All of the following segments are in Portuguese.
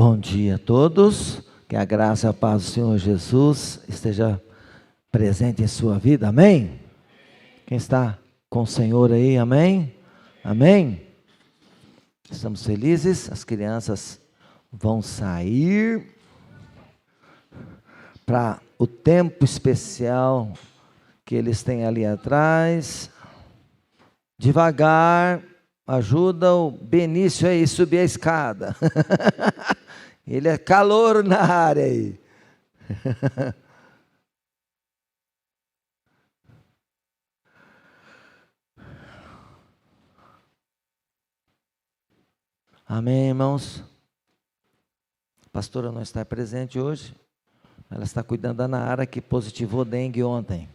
Bom dia a todos, que a graça e a paz do Senhor Jesus esteja presente em sua vida, amém? Quem está com o Senhor aí, amém? Amém? Estamos felizes, as crianças vão sair para o tempo especial que eles têm ali atrás. Devagar, ajuda o Benício aí a subir a escada. Ele é calor na área aí. Amém, irmãos? A pastora não está presente hoje. Ela está cuidando da Nara, que positivou dengue ontem.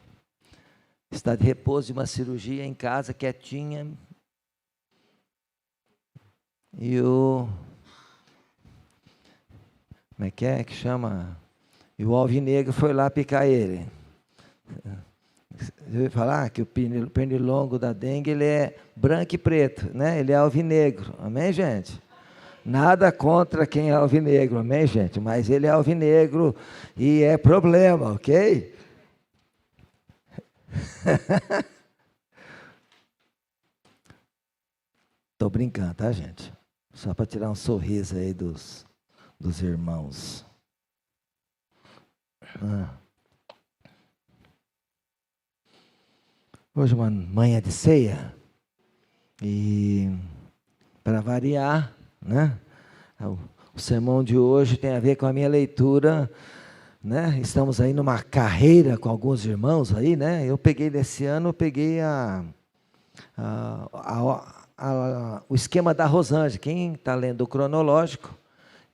Está de repouso de uma cirurgia em casa, quietinha. E o... Como é que chama? E o alvinegro foi lá picar ele. Eu ia falar que o pernilongo da dengue, ele é branco e preto, né? Ele é alvinegro, amém, gente? Nada contra quem é alvinegro, amém, gente? Mas ele é alvinegro e é problema, ok? Estou brincando, tá, gente? Só para tirar um sorriso aí dos irmãos. Hoje uma manhã de ceia. E para variar, né? O sermão de hoje tem a ver com a minha leitura, né? Estamos aí numa carreira com alguns irmãos aí, né? Eu peguei desse ano, o esquema da Rosângela. Quem está lendo o cronológico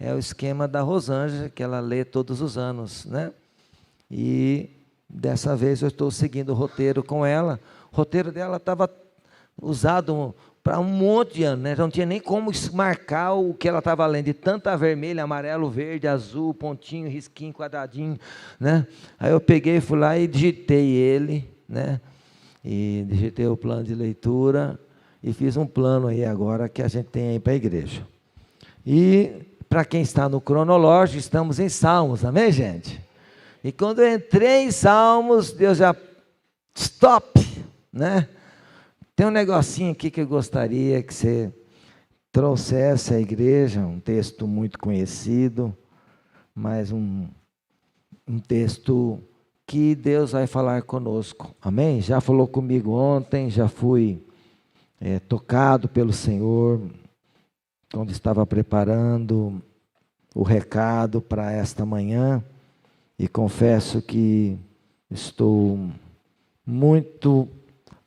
é o esquema da Rosângela, que ela lê todos os anos, né? E dessa vez eu estou seguindo o roteiro com ela. O roteiro dela estava usado para um monte de anos, né? Não tinha nem como marcar o que ela estava lendo, de tanta vermelho, amarelo, verde, azul, pontinho, risquinho, quadradinho, né? Aí eu peguei, fui lá e digitei ele, né? E digitei o plano de leitura e fiz um plano aí agora que a gente tem aí para a igreja. E para quem está no cronológico, estamos em Salmos, amém, gente? E quando eu entrei em Salmos, Deus já, stop, né? Tem um negocinho aqui que eu gostaria que você trouxesse à igreja, um texto muito conhecido, mas um texto que Deus vai falar conosco, amém? Já falou comigo ontem, já fui tocado pelo Senhor, quando estava preparando o recado para esta manhã, e confesso que estou muito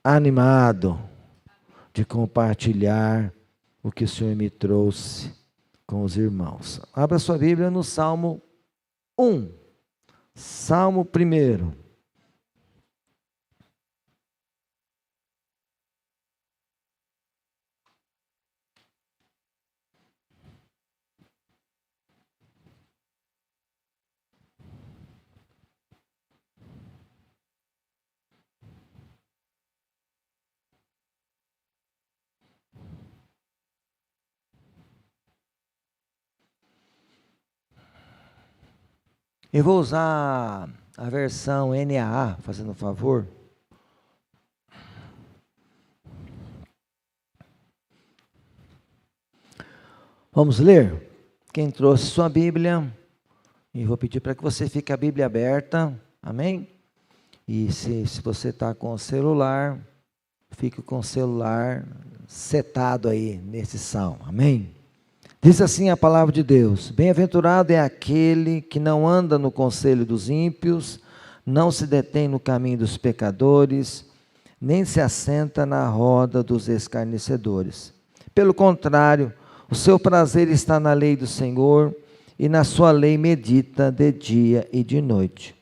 animado de compartilhar o que o Senhor me trouxe com os irmãos. Abra sua Bíblia no Salmo 1. Salmo 1. Eu vou usar a versão NAA, fazendo um favor. Vamos ler? Quem trouxe sua Bíblia, e vou pedir para que você fique a Bíblia aberta, amém? E se você está com o celular, fique com o celular setado aí nesse salmo, amém? Diz assim a palavra de Deus: bem-aventurado é aquele que não anda no conselho dos ímpios, não se detém no caminho dos pecadores, nem se assenta na roda dos escarnecedores. Pelo contrário, o seu prazer está na lei do Senhor, e na sua lei medita de dia e de noite.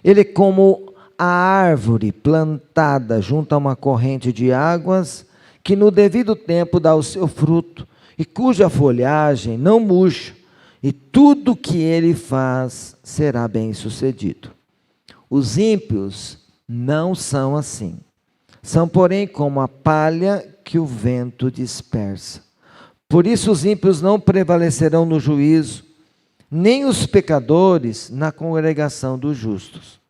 Ele é como a árvore plantada junto a uma corrente de águas, que no devido tempo dá o seu fruto, e cuja folhagem não murcha, e tudo que ele faz será bem sucedido. Os ímpios não são assim. São, porém, como a palha que o vento dispersa. Por isso os ímpios não prevalecerão no juízo, nem os pecadores na congregação dos justos.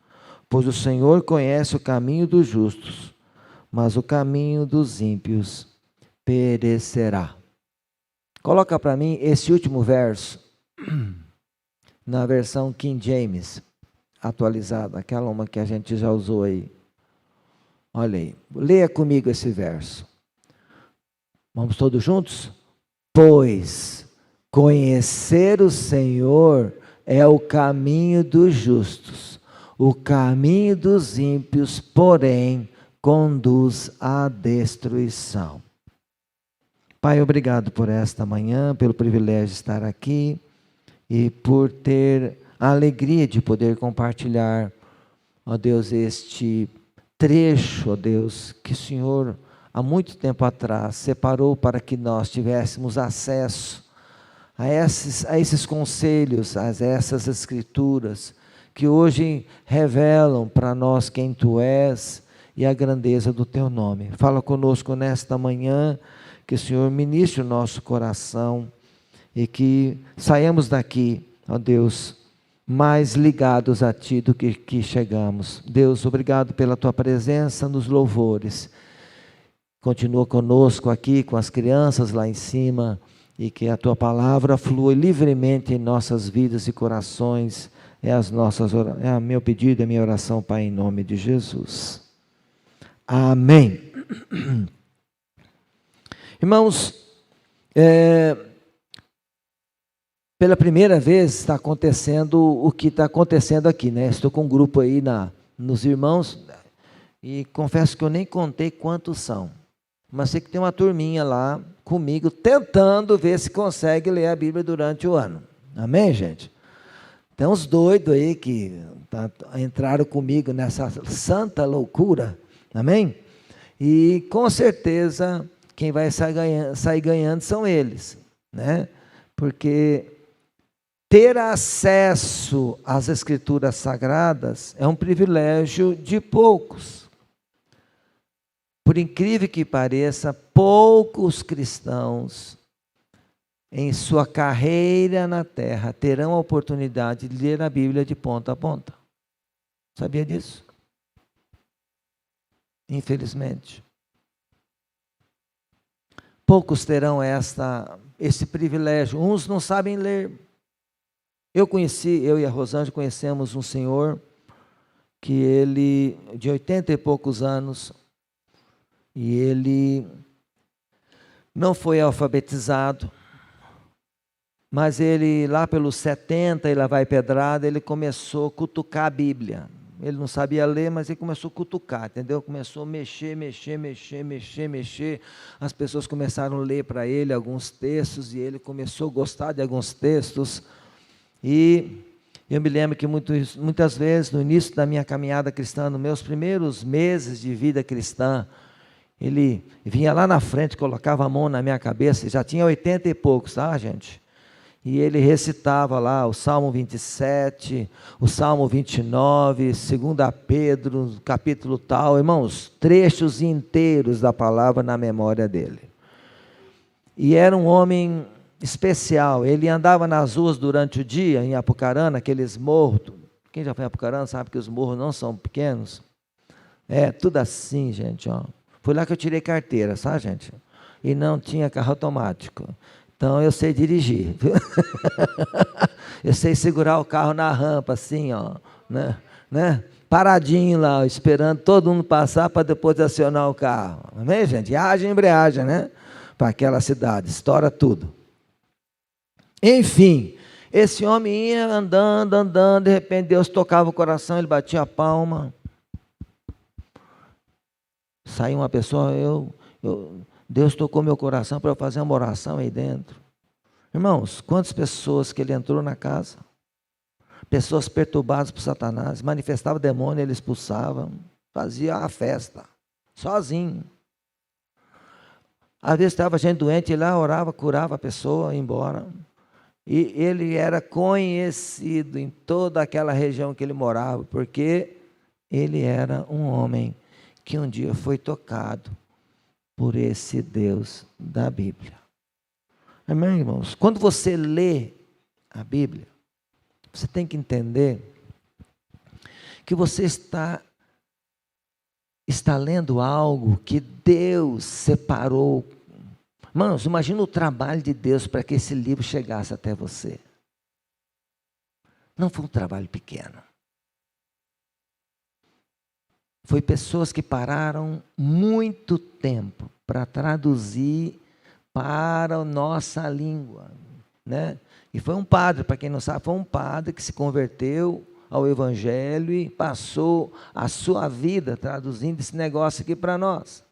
Pois o Senhor conhece o caminho dos justos, mas o caminho dos ímpios perecerá. Coloca para mim esse último verso, na versão King James, atualizada, aquela uma que a gente já usou aí. Olha aí, leia comigo esse verso. Vamos todos juntos? Pois conhecer o Senhor é o caminho dos justos, o caminho dos ímpios, porém, conduz à destruição. Pai, obrigado por esta manhã, pelo privilégio de estar aqui e por ter a alegria de poder compartilhar, ó Deus, este trecho, ó Deus, que o Senhor há muito tempo atrás separou para que nós tivéssemos acesso a esses conselhos, a essas escrituras, que hoje revelam para nós quem Tu és e a grandeza do Teu nome. Fala conosco nesta manhã, que o Senhor ministre o nosso coração e que saiamos daqui, ó Deus, mais ligados a Ti do que chegamos. Deus, obrigado pela Tua presença nos louvores. Continua conosco aqui, com as crianças lá em cima, e que a Tua palavra flua livremente em nossas vidas e corações. É meu pedido, é minha oração, Pai, em nome de Jesus. Amém. Irmãos, pela primeira vez está acontecendo o que está acontecendo aqui, né? Estou com um grupo aí nos irmãos, e confesso que eu nem contei quantos são, mas sei que tem uma turminha lá comigo, tentando ver se consegue ler a Bíblia durante o ano. Amém, gente? Tem uns doidos aí que entraram comigo nessa santa loucura, amém? E com certeza quem vai sair ganhando são eles, né? Porque ter acesso às Escrituras Sagradas é um privilégio de poucos. Por incrível que pareça, poucos cristãos em sua carreira na terra terão a oportunidade de ler a Bíblia de ponta a ponta. Sabia disso? Infelizmente. Poucos terão esse privilégio. Uns não sabem ler. Eu e a Rosângela conhecemos um senhor que ele, de 80 e poucos anos, e ele não foi alfabetizado, mas ele, lá pelos 70, ele lá vai pedrada, ele começou a cutucar a Bíblia. Ele não sabia ler, mas ele começou a cutucar, entendeu? Começou a mexer. As pessoas começaram a ler para ele alguns textos, e ele começou a gostar de alguns textos. E eu me lembro que muitas vezes, no início da minha caminhada cristã, nos meus primeiros meses de vida cristã, ele vinha lá na frente, colocava a mão na minha cabeça, já tinha 80 e poucos, tá, gente? E ele recitava lá o Salmo 27, o Salmo 29, 2 Pedro, capítulo tal, irmãos, trechos inteiros da palavra na memória dele. E era um homem especial. Ele andava nas ruas durante o dia, em Apucarana, aqueles morros. Quem já foi em Apucarana sabe que os morros não são pequenos. É, tudo assim, gente, ó. Foi lá que eu tirei carteira, sabe, gente? E não tinha carro automático. Então eu sei dirigir. Eu sei segurar o carro na rampa, assim, ó. Né? Paradinho lá, esperando todo mundo passar para depois acionar o carro. Amém, gente? E haja embreagem, né? Para aquela cidade, estoura tudo. Enfim, esse homem ia andando, de repente Deus tocava o coração, ele batia a palma. Saiu uma pessoa, Deus tocou meu coração para eu fazer uma oração aí dentro. Irmãos, quantas pessoas que ele entrou na casa? Pessoas perturbadas por Satanás, manifestava demônio, ele expulsava, fazia a festa, sozinho. Às vezes estava gente doente, ele lá orava, curava a pessoa, ia embora. E ele era conhecido em toda aquela região que ele morava, porque ele era um homem que um dia foi tocado por esse Deus da Bíblia. Amém, irmãos? Quando você lê a Bíblia, Você tem que entender que você está lendo algo que Deus separou. Irmãos, imagina o trabalho de Deus para que esse livro chegasse até você. Não foi um trabalho pequeno. Foi pessoas que pararam muito tempo para traduzir para a nossa língua, né? E foi um padre, para quem não sabe, foi um padre que se converteu ao Evangelho e passou a sua vida traduzindo esse negócio aqui para nós.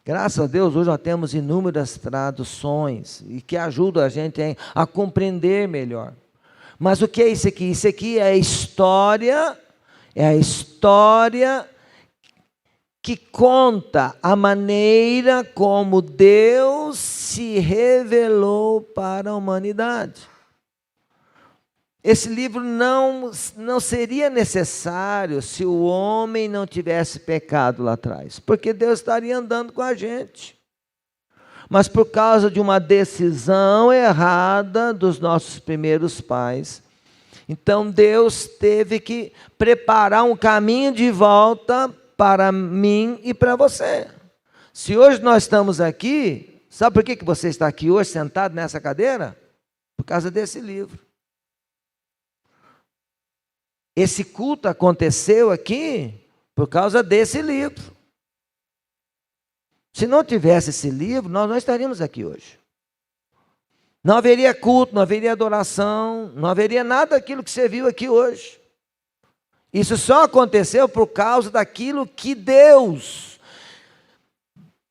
Graças a Deus, hoje nós temos inúmeras traduções e que ajudam a gente a compreender melhor. Mas o que é isso aqui? Isso aqui é a história que conta a maneira como Deus se revelou para a humanidade. Esse livro não seria necessário se o homem não tivesse pecado lá atrás, porque Deus estaria andando com a gente. Mas por causa de uma decisão errada dos nossos primeiros pais, então Deus teve que preparar um caminho de volta para mim e para você. Se hoje nós estamos aqui, sabe por que você está aqui hoje sentado nessa cadeira? Por causa desse livro. Esse culto aconteceu aqui por causa desse livro. Se não tivesse esse livro, nós não estaríamos aqui hoje. Não haveria culto, não haveria adoração, não haveria nada daquilo que você viu aqui hoje. Isso só aconteceu por causa daquilo que Deus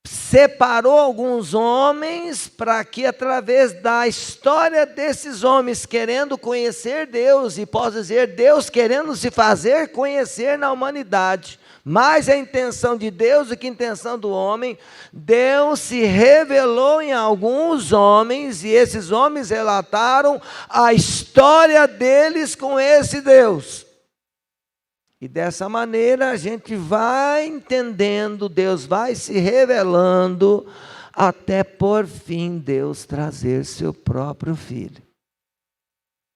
separou alguns homens para que, através da história desses homens querendo conhecer Deus, e posso dizer, Deus querendo se fazer conhecer na humanidade, mais a intenção de Deus do que a intenção do homem, Deus se revelou em alguns homens, e esses homens relataram a história deles com esse Deus. E dessa maneira a gente vai entendendo, Deus vai se revelando, até por fim Deus trazer seu próprio Filho.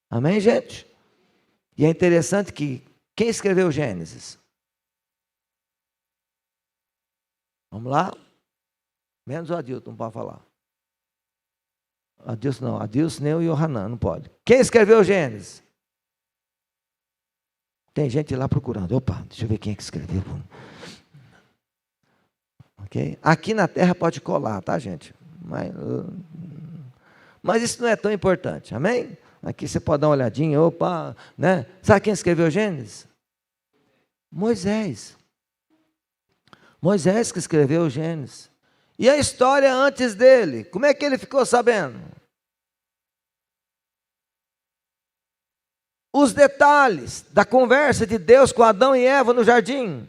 Amém, gente? E é interessante que, quem escreveu Gênesis? Vamos lá? Menos o Adilson, não pode falar. Adilson não, Adilson nem o Yohanan, não pode. Quem escreveu Gênesis? Tem gente lá procurando. Opa, deixa eu ver quem é que escreveu. Ok? Aqui na terra pode colar, tá, gente? Mas isso não é tão importante, amém? Aqui você pode dar uma olhadinha, opa, né? Sabe quem escreveu Gênesis? Moisés. Moisés que escreveu Gênesis. E a história antes dele, como é que ele ficou sabendo? Os detalhes da conversa de Deus com Adão e Eva no jardim.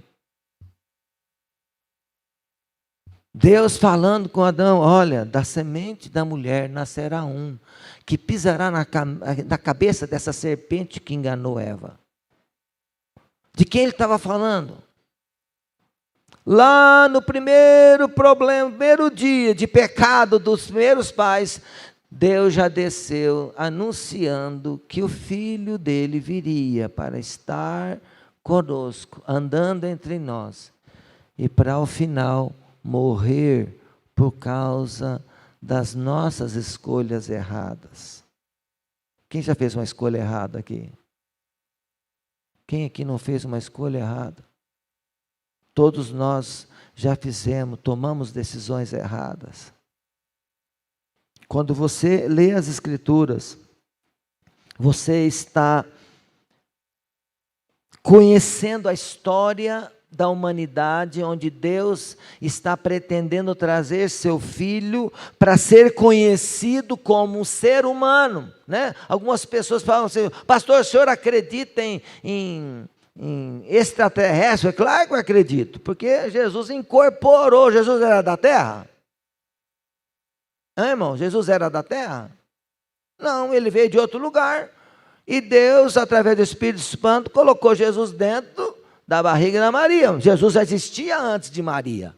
Deus falando com Adão, olha, da semente da mulher nascerá um, que pisará na cabeça dessa serpente que enganou Eva. De quem ele estava falando? Lá no primeiro problema, primeiro dia de pecado dos primeiros pais, Deus já desceu anunciando que o filho dele viria para estar conosco, andando entre nós, e para ao final morrer por causa das nossas escolhas erradas. Quem já fez uma escolha errada aqui? Quem aqui não fez uma escolha errada? Todos nós já fizemos, tomamos decisões erradas. Quando você lê as Escrituras, você está conhecendo a história da humanidade, onde Deus está pretendendo trazer seu Filho para ser conhecido como um ser humano, né? Algumas pessoas falam assim, pastor, o senhor acredita em extraterrestre? É claro que eu acredito, porque Jesus incorporou. Jesus era da terra? Irmão, Jesus era da terra? Não, ele veio de outro lugar. E Deus, através do Espírito Santo, colocou Jesus dentro da barriga da Maria. Jesus já existia antes de Maria.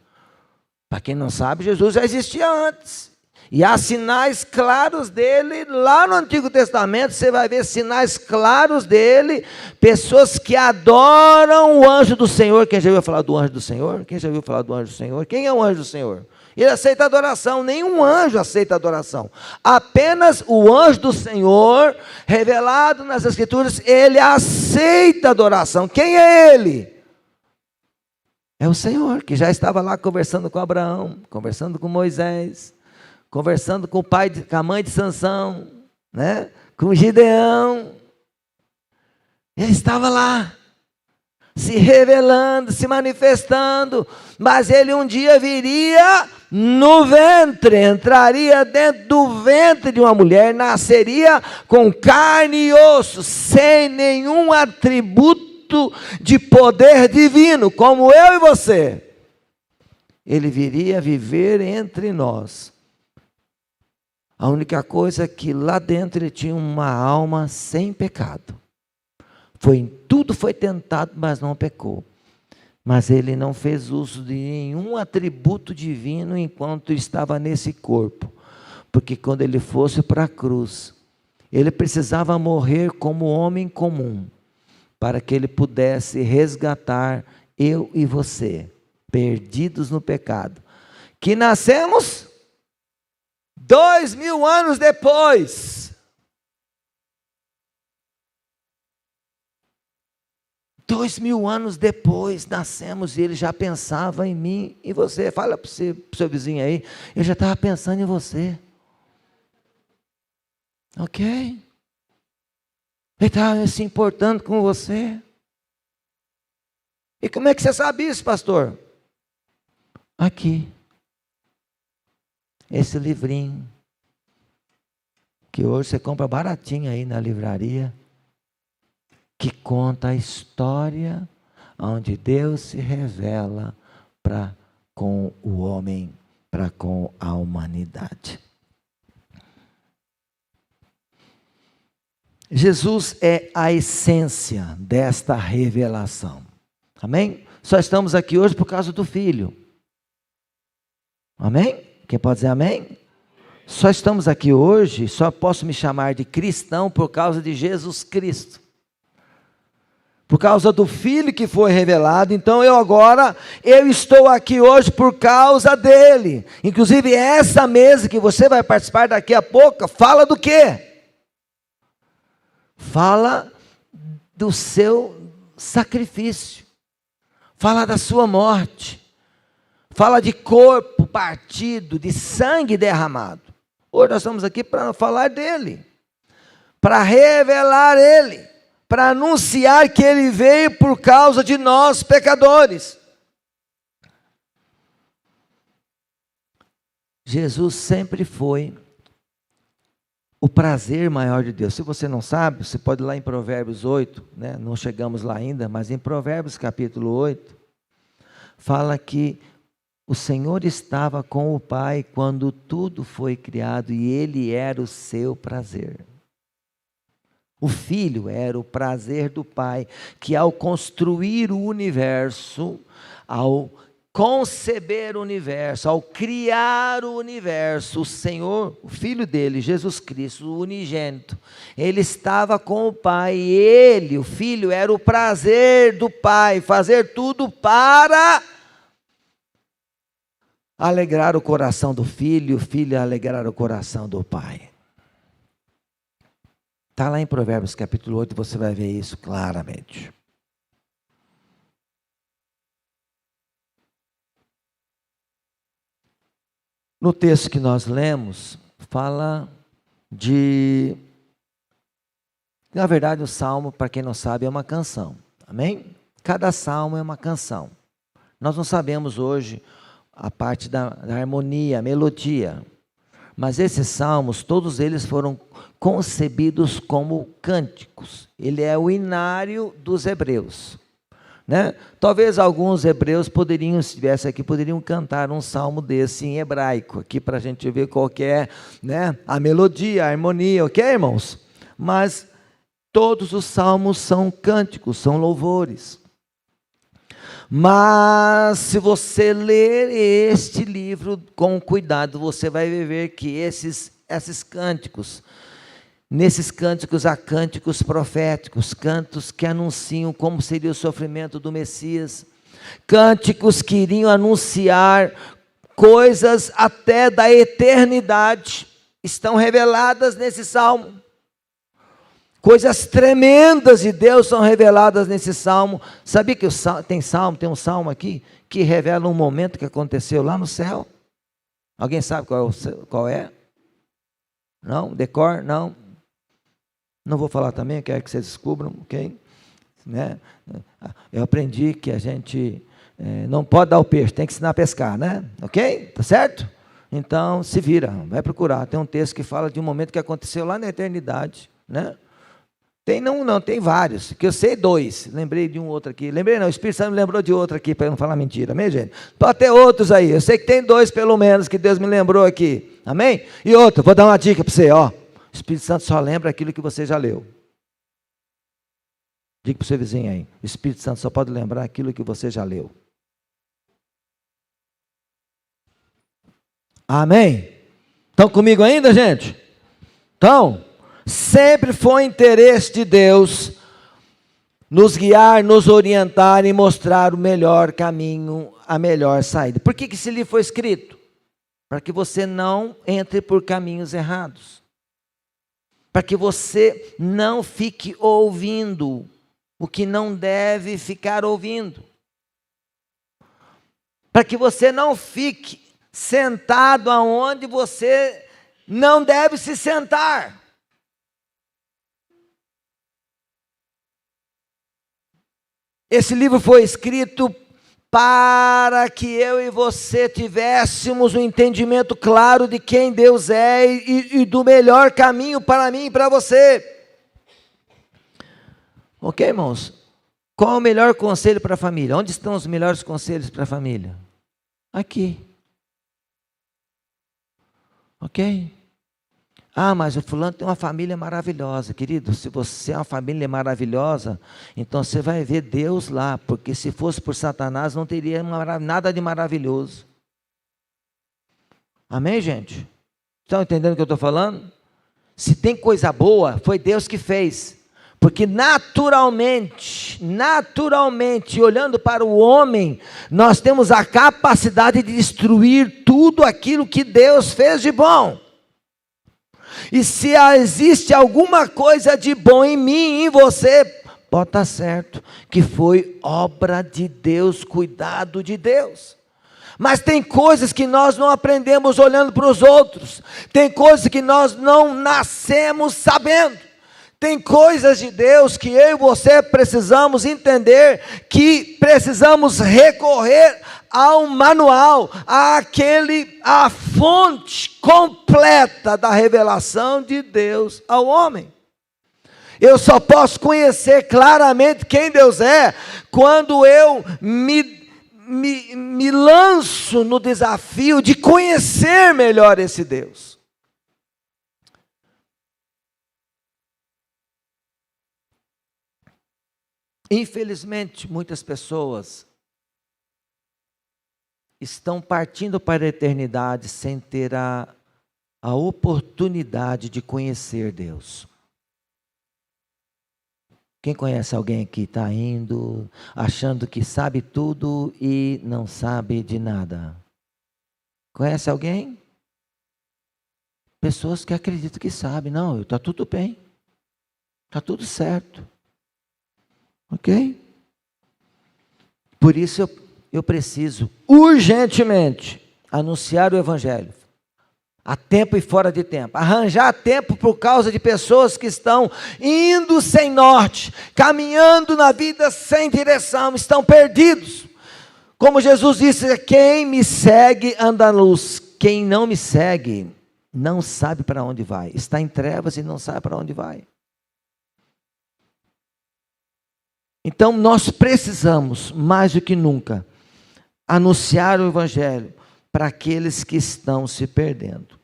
Para quem não sabe, Jesus já existia antes. E há sinais claros dele, lá no Antigo Testamento, você vai ver sinais claros dele, pessoas que adoram o anjo do Senhor. Quem já ouviu falar do anjo do Senhor? Quem já ouviu falar do anjo do Senhor? Quem é o anjo do Senhor? Ele aceita adoração, nenhum anjo aceita adoração. Apenas o anjo do Senhor, revelado nas Escrituras, ele aceita adoração. Quem é ele? É o Senhor, que já estava lá conversando com Abraão, conversando com Moisés, conversando com o pai, com a mãe de Sansão, né? Com Gideão. Ele estava lá, se revelando, se manifestando, mas ele um dia viria no ventre, entraria dentro do ventre de uma mulher, nasceria com carne e osso, sem nenhum atributo de poder divino, como eu e você. Ele viria viver entre nós. A única coisa é que lá dentro ele tinha uma alma sem pecado. Tudo foi tentado, mas não pecou. Mas ele não fez uso de nenhum atributo divino enquanto estava nesse corpo. Porque quando ele fosse para a cruz, ele precisava morrer como homem comum, para que ele pudesse resgatar eu e você, perdidos no pecado, que nascemos 2000 anos depois. 2000 anos depois nascemos e ele já pensava em mim e você. Fala para o seu vizinho aí, eu já estava pensando em você. Ok? Ele estava se importando com você. E como é que você sabe isso, pastor? Aqui. Esse livrinho, que hoje você compra baratinho aí na livraria, que conta a história onde Deus se revela para com o homem, para com a humanidade. Jesus é a essência desta revelação. Amém? Só estamos aqui hoje por causa do Filho. Amém? Quem pode dizer amém? Só estamos aqui hoje, só posso me chamar de cristão por causa de Jesus Cristo. Por causa do Filho que foi revelado, então eu estou aqui hoje por causa dele. Inclusive essa mesa que você vai participar daqui a pouco, fala do quê? Fala do seu sacrifício, fala da sua morte, fala de corpo partido, de sangue derramado. Hoje nós estamos aqui para falar dele, para revelar ele, para anunciar que ele veio por causa de nós pecadores. Jesus sempre foi o prazer maior de Deus. Se você não sabe, você pode ir lá em Provérbios 8, né? Não chegamos lá ainda, mas em Provérbios capítulo 8, fala que o Senhor estava com o Pai quando tudo foi criado e ele era o seu prazer. O Filho era o prazer do Pai, que ao construir o universo, ao conceber o universo, ao criar o universo, o Senhor, o Filho dele, Jesus Cristo, o unigênito, ele estava com o Pai, e ele, o Filho, era o prazer do Pai, fazer tudo para alegrar o coração do Filho, o Filho alegrar o coração do Pai. Está lá em Provérbios capítulo 8, você vai ver isso claramente. No texto que nós lemos, fala de... Na verdade, o salmo, para quem não sabe, é uma canção. Amém? Cada salmo é uma canção. Nós não sabemos hoje a parte da harmonia, a melodia. Mas esses salmos, todos eles foram concebidos como cânticos. Ele é o inário dos hebreus, né? Talvez alguns hebreus poderiam, se estivesse aqui, poderiam cantar um salmo desse em hebraico, aqui para a gente ver qual que é, né, a melodia, a harmonia, ok, irmãos? Mas todos os salmos são cânticos, são louvores. Mas se você ler este livro com cuidado, você vai ver que esses cânticos, nesses cânticos há cânticos proféticos, cantos que anunciam como seria o sofrimento do Messias, cânticos que iriam anunciar coisas até da eternidade, estão reveladas nesse salmo. Coisas tremendas de Deus são reveladas nesse salmo. Sabia que tem um salmo aqui que revela um momento que aconteceu lá no céu? Alguém sabe qual é? Não? Decor? Não? Não vou falar também, eu quero que vocês descubram, ok? Né? Eu aprendi que a gente não pode dar o peixe, tem que ensinar a pescar, né? Ok? Tá certo? Então, se vira, vai procurar. Tem um texto que fala de um momento que aconteceu lá na eternidade, né? Tem vários, que eu sei 2, lembrei de um outro aqui, o Espírito Santo me lembrou de outro aqui, para não falar mentira, amém, gente? Pode ter outros aí, eu sei que tem 2 pelo menos, que Deus me lembrou aqui, amém? E outro, vou dar uma dica para você, ó, o Espírito Santo só lembra aquilo que você já leu. Diga para o seu vizinho aí, o Espírito Santo só pode lembrar aquilo que você já leu. Amém? Estão comigo ainda, gente? Então, sempre foi interesse de Deus nos guiar, nos orientar e mostrar o melhor caminho, a melhor saída. Por que esse livro foi escrito? Para que você não entre por caminhos errados. Para que você não fique ouvindo o que não deve ficar ouvindo. Para que você não fique sentado aonde você não deve se sentar. Esse livro foi escrito para que eu e você tivéssemos um entendimento claro de quem Deus é e do melhor caminho para mim e para você. Ok, irmãos? Qual é o melhor conselho para a família? Onde estão os melhores conselhos para a família? Aqui. Ok? Ah, mas o fulano tem uma família maravilhosa. Querido, se você é uma família maravilhosa, então você vai ver Deus lá, porque se fosse por Satanás, não teria nada de maravilhoso. Amém, gente? Estão entendendo o que eu estou falando? Se tem coisa boa, foi Deus que fez. Porque naturalmente, olhando para o homem, nós temos a capacidade de destruir tudo aquilo que Deus fez de bom. E se existe alguma coisa de bom em mim e em você, pode estar certo que foi obra de Deus, cuidado de Deus. Mas tem coisas que nós não aprendemos olhando para os outros, tem coisas que nós não nascemos sabendo, tem coisas de Deus que eu e você precisamos entender, que precisamos recorrer ao manual, à fonte completa da revelação de Deus ao homem. Eu só posso conhecer claramente quem Deus é quando eu me lanço no desafio de conhecer melhor esse Deus. Infelizmente, muitas pessoas estão partindo para a eternidade sem ter a oportunidade de conhecer Deus. Quem conhece alguém que está indo, achando que sabe tudo e não sabe de nada? Conhece alguém? Pessoas que acreditam que sabem. Não, está tudo bem. Está tudo certo. Ok? Por isso eu preciso urgentemente anunciar o Evangelho. A tempo e fora de tempo. Arranjar tempo por causa de pessoas que estão indo sem norte, caminhando na vida sem direção, estão perdidos. Como Jesus disse, quem me segue anda na luz. Quem não me segue não sabe para onde vai. Está em trevas e não sabe para onde vai. Então nós precisamos, mais do que nunca, anunciar o Evangelho para aqueles que estão se perdendo.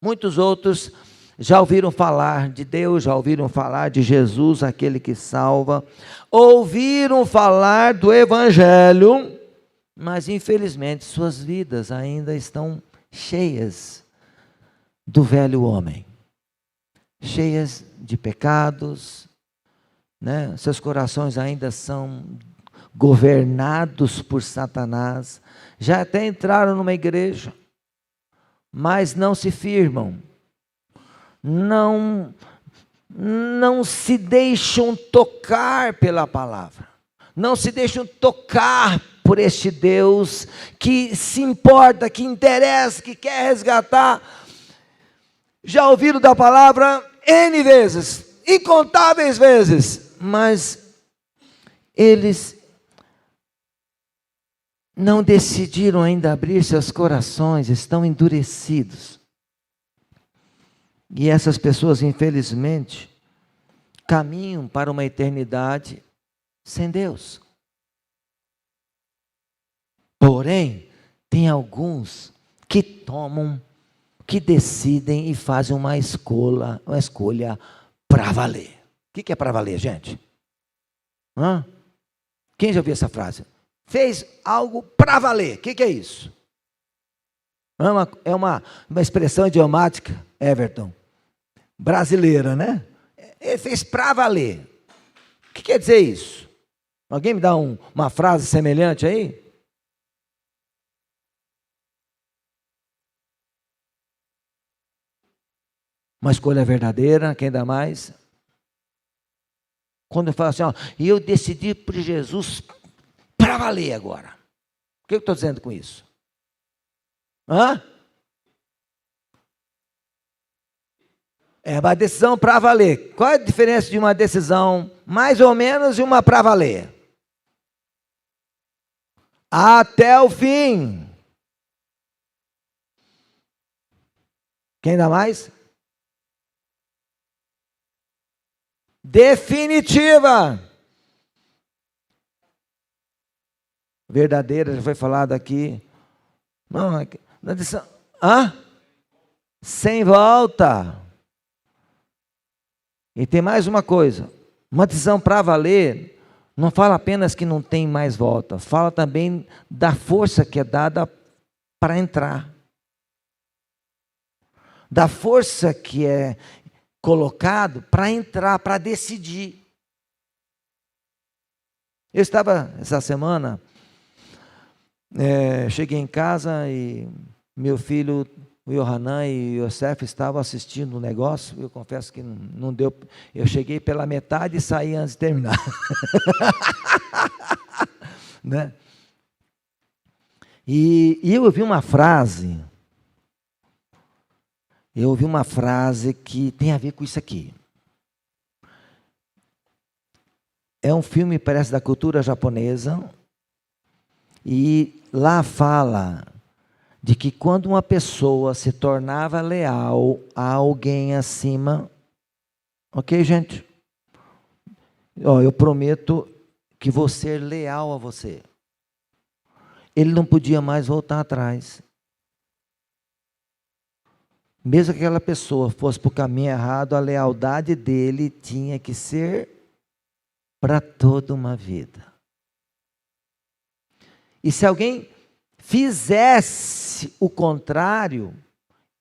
Muitos outros, já ouviram falar de Deus, já ouviram falar de Jesus, aquele que salva, ouviram falar do Evangelho, mas infelizmente suas vidas ainda estão cheias do velho homem, cheias de pecados, né? Seus corações ainda são governados por Satanás, já até entraram numa igreja, mas não se firmam, não se deixam tocar pela palavra, não se deixam tocar por este Deus que se importa, que interessa, que quer resgatar. Já ouviram da palavra N vezes, incontáveis vezes, mas eles não decidiram ainda abrir seus corações, estão endurecidos. E essas pessoas, infelizmente, caminham para uma eternidade sem Deus. Porém, tem alguns que tomam, que decidem e fazem uma escolha para valer. O que é para valer, gente? Quem já ouviu essa frase? Fez algo para valer. O que é isso? É uma expressão idiomática, Everton, brasileira, né? Ele fez para valer. O que quer dizer isso? Alguém me dá uma frase semelhante aí? Uma escolha verdadeira, quem dá mais? Quando eu falo assim, e eu decidi por Jesus para valer agora. O que eu estou dizendo com isso? É uma decisão para valer. Qual é a diferença de uma decisão mais ou menos e uma para valer? Até o fim. Quem dá mais? Definitiva. Verdadeira, já foi falado aqui. Não, na decisão. Sem volta. E tem mais uma coisa. Uma decisão para valer, não fala apenas que não tem mais volta. Fala também da força que é dada para entrar. Da força que é colocado para entrar, para decidir. Eu estava essa semana, cheguei em casa e meu filho, o Yohanan e o Yosef estavam assistindo um negócio. Eu confesso que não deu. Eu cheguei pela metade e saí antes de terminar. Né? E eu ouvi uma frase. Eu ouvi uma frase que tem a ver com isso aqui. É um filme, parece, da cultura japonesa. E lá fala de que quando uma pessoa se tornava leal a alguém acima, ok, gente? Eu prometo que vou ser leal a você. Ele não podia mais voltar atrás. Mesmo que aquela pessoa fosse para o caminho errado, a lealdade dele tinha que ser para toda uma vida. E se alguém fizesse o contrário,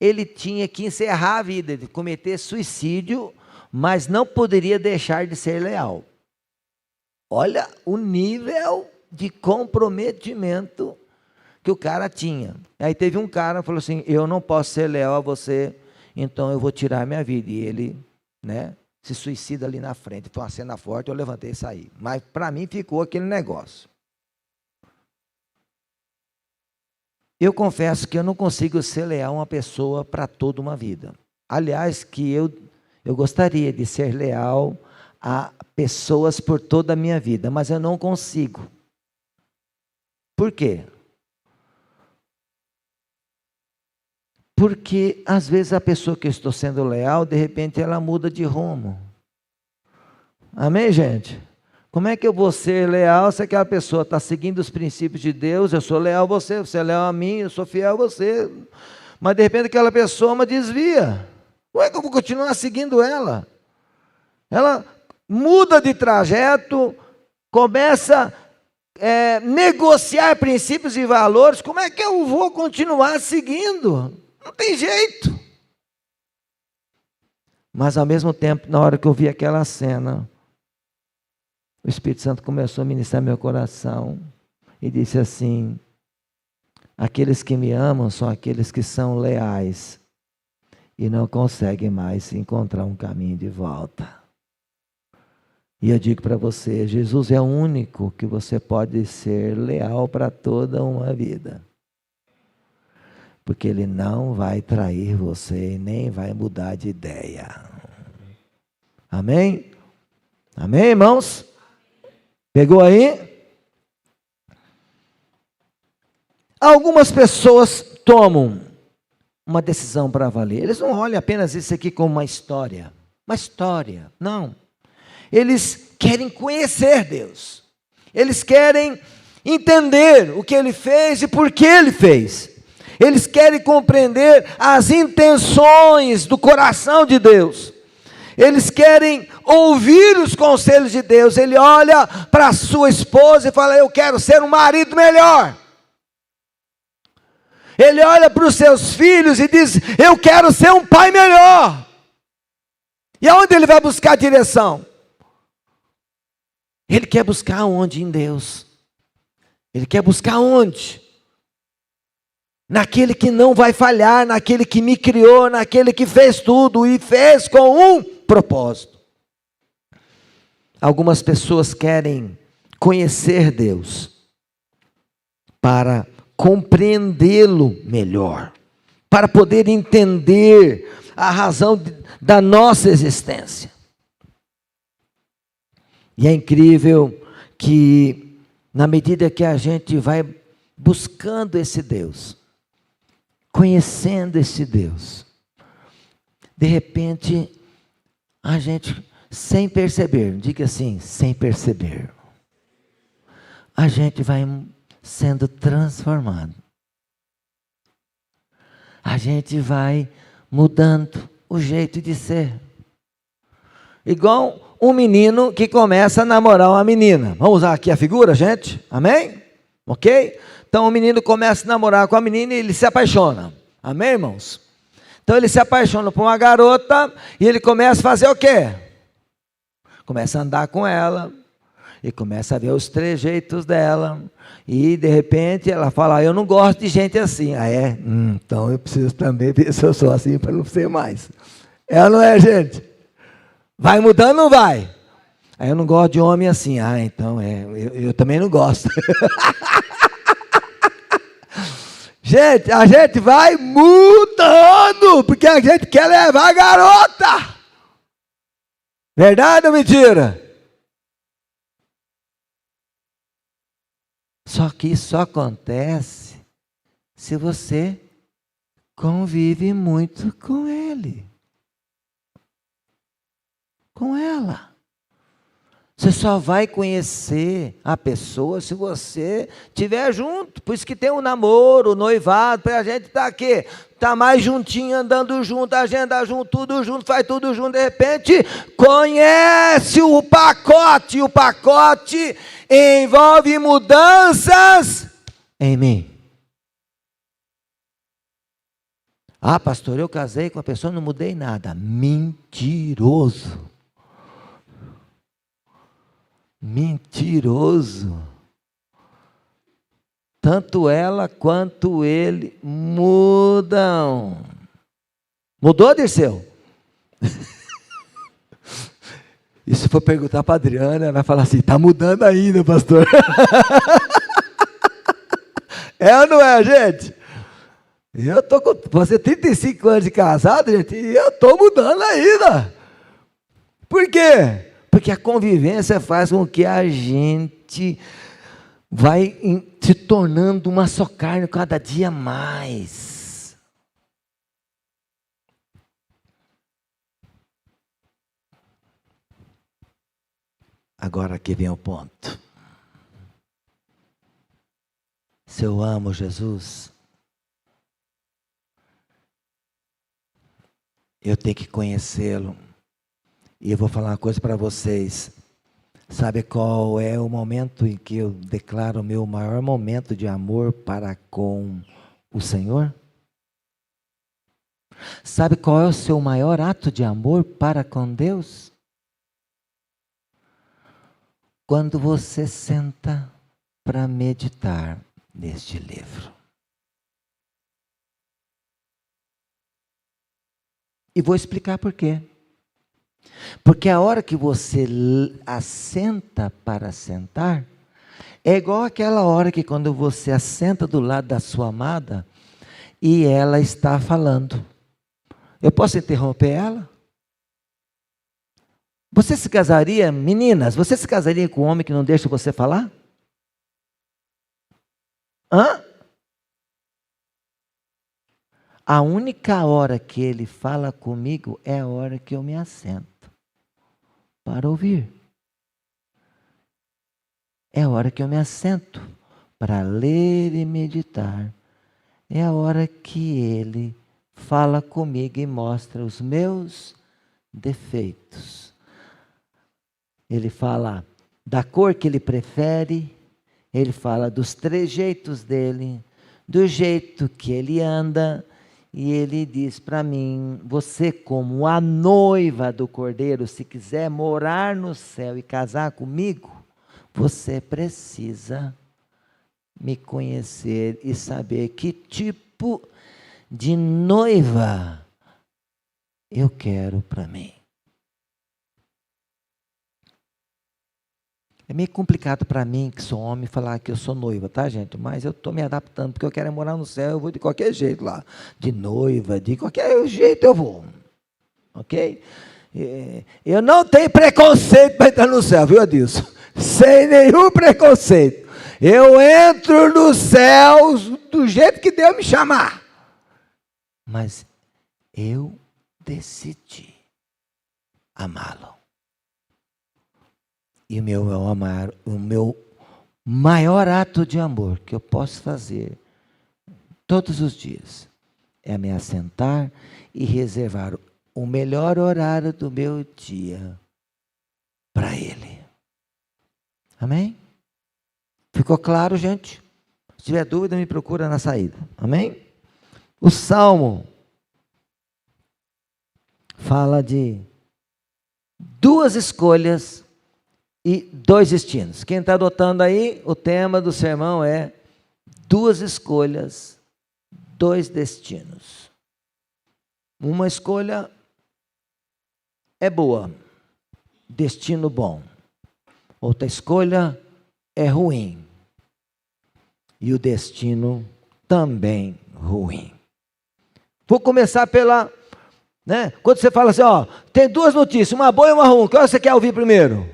ele tinha que encerrar a vida, de cometer suicídio, mas não poderia deixar de ser leal. Olha o nível de comprometimento que o cara tinha. Aí teve um cara que falou assim, eu não posso ser leal a você, então eu vou tirar minha vida. E ele, se suicida ali na frente. Foi uma cena forte, eu levantei e saí. Mas para mim ficou aquele negócio. Eu confesso que eu não consigo ser leal a uma pessoa para toda uma vida. Aliás, que eu gostaria de ser leal a pessoas por toda a minha vida, mas eu não consigo. Por quê? Porque, às vezes, a pessoa que eu estou sendo leal, de repente, ela muda de rumo. Amém, gente? Como é que eu vou ser leal se aquela pessoa está seguindo os princípios de Deus? Eu sou leal a você é leal a mim, eu sou fiel a você. Mas, de repente, aquela pessoa me desvia. Como é que eu vou continuar seguindo ela? Ela muda de trajeto, começa a negociar princípios e valores. Como é que eu vou continuar seguindo? Não tem jeito. Mas ao mesmo tempo, na hora que eu vi aquela cena, o Espírito Santo começou a ministrar meu coração e disse assim: aqueles que me amam são aqueles que são leais e não conseguem mais encontrar um caminho de volta. E eu digo para você, Jesus é o único que você pode ser leal para toda uma vida. Porque Ele não vai trair você e nem vai mudar de ideia. Amém? Amém, irmãos? Pegou aí? Algumas pessoas tomam uma decisão para valer. Eles não olham apenas isso aqui como uma história. Uma história, não. Eles querem conhecer Deus. Eles querem entender o que Ele fez e por que Ele fez. Eles querem compreender as intenções do coração de Deus. Eles querem ouvir os conselhos de Deus. Ele olha para a sua esposa e fala: eu quero ser um marido melhor. Ele olha para os seus filhos e diz: eu quero ser um pai melhor. E aonde ele vai buscar direção? Ele quer buscar onde? Em Deus. Ele quer buscar onde? Naquele que não vai falhar, naquele que me criou, naquele que fez tudo e fez com um propósito. Algumas pessoas querem conhecer Deus para compreendê-lo melhor, para poder entender a razão da nossa existência. E é incrível que, na medida que a gente vai buscando esse Deus, conhecendo esse Deus, de repente, a gente, sem perceber, diga assim, sem perceber, a gente vai sendo transformado. A gente vai mudando o jeito de ser. Igual um menino que começa a namorar uma menina. Vamos usar aqui a figura, gente? Amém? Ok? Então o menino começa a namorar com a menina e ele se apaixona. Amém, irmãos? Então ele se apaixona por uma garota e ele começa a fazer o quê? Começa a andar com ela e começa a ver os trejeitos dela. E de repente ela fala: eu não gosto de gente assim. Ah, é? Então eu preciso também ver se eu sou assim para não ser mais. É ou não é, gente? Vai mudando ou não vai? Aí eu não gosto de homem assim. Ah, então eu também não gosto. Gente, a gente vai mudando, porque a gente quer levar a garota. Verdade ou mentira? Só que isso só acontece se você convive muito com ele. Com ela. Você só vai conhecer a pessoa se você estiver junto. Por isso que tem o namoro, o noivado, para a gente estar aqui. Está mais juntinho, andando junto, agenda junto, tudo junto, faz tudo junto. De repente, conhece o pacote. E o pacote envolve mudanças em mim. Ah, pastor, eu casei com a pessoa, não mudei nada. Mentiroso. Mentiroso. Tanto ela quanto ele mudam. Mudou, Dirceu? E se for perguntar para a Adriana, ela vai falar assim: está mudando ainda, pastor. É ou não é, gente? Eu estou com você 35 anos de casado, gente, e eu estou mudando ainda. Por quê? Porque a convivência faz com que a gente vai se tornando uma só carne cada dia mais. Agora aqui vem o ponto. Se eu amo Jesus, eu tenho que conhecê-lo. E eu vou falar uma coisa para vocês. Sabe qual é o momento em que eu declaro o meu maior momento de amor para com o Senhor? Sabe qual é o seu maior ato de amor para com Deus? Quando você senta para meditar neste livro. E vou explicar por quê. Porque a hora que você assenta para sentar, é igual aquela hora que quando você assenta do lado da sua amada e ela está falando. Eu posso interromper ela? Você se casaria, meninas, você se casaria com um homem que não deixa você falar? Hã? A única hora que ele fala comigo é a hora que eu me assento para ouvir. É a hora que eu me assento para ler e meditar. É a hora que ele fala comigo e mostra os meus defeitos. Ele fala da cor que ele prefere, ele fala dos trejeitos dele, do jeito que ele anda, e ele diz para mim: você, como a noiva do Cordeiro, se quiser morar no céu e casar comigo, você precisa me conhecer e saber que tipo de noiva eu quero para mim. É meio complicado para mim, que sou homem, falar que eu sou noiva, tá, gente? Mas eu estou me adaptando, porque eu quero morar no céu, eu vou de qualquer jeito lá. De noiva, de qualquer jeito eu vou. Ok? Eu não tenho preconceito para entrar no céu, viu, Adilson? Sem nenhum preconceito. Eu entro no céu do jeito que Deus me chamar. Mas eu decidi amá-lo. E o meu maior ato de amor que eu posso fazer todos os dias é me assentar e reservar o melhor horário do meu dia para Ele. Amém? Ficou claro, gente? Se tiver dúvida, me procura na saída. Amém? O Salmo fala de duas escolhas e dois destinos. Quem está adotando aí, o tema do sermão é duas escolhas, dois destinos. Uma escolha é boa, destino bom. Outra escolha é ruim, e o destino também ruim. Vou começar pela, quando você fala assim, tem duas notícias, uma boa e uma ruim, qual você quer ouvir primeiro?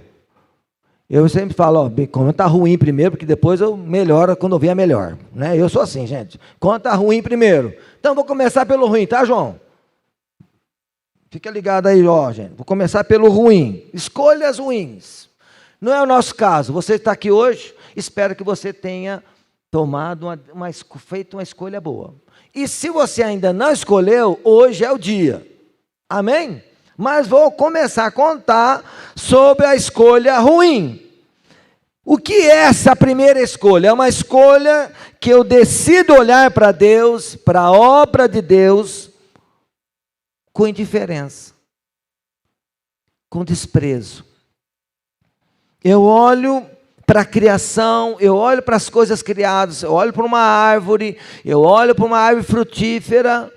Eu sempre falo, conta ruim primeiro, porque depois eu melhoro quando eu vier melhor. Eu sou assim, gente. Conta ruim primeiro. Então, vou começar pelo ruim, tá, João? Fica ligado aí, gente. Vou começar pelo ruim. Escolhas ruins. Não é o nosso caso. Você está aqui hoje, espero que você tenha tomado feito uma escolha boa. E se você ainda não escolheu, hoje é o dia. Amém? Mas vou começar a contar sobre a escolha ruim. O que é essa primeira escolha? É uma escolha que eu decido olhar para Deus, para a obra de Deus, com indiferença, com desprezo. Eu olho para a criação, eu olho para as coisas criadas, eu olho para uma árvore, eu olho para uma árvore frutífera,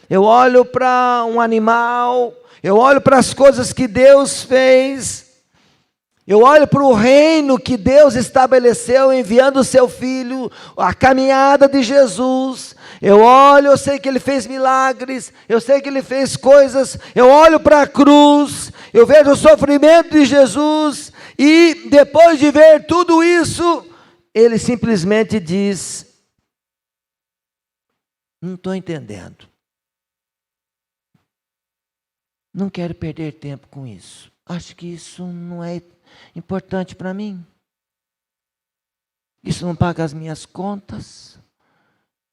eu olho para um animal, eu olho para as coisas que Deus fez, eu olho para o reino que Deus estabeleceu enviando o seu Filho, a caminhada de Jesus. Eu olho, eu sei que Ele fez milagres, eu sei que Ele fez coisas, eu olho para a cruz, eu vejo o sofrimento de Jesus, e depois de ver tudo isso, Ele simplesmente diz: não estou entendendo. Não quero perder tempo com isso. Acho que isso não é importante para mim. Isso não paga as minhas contas.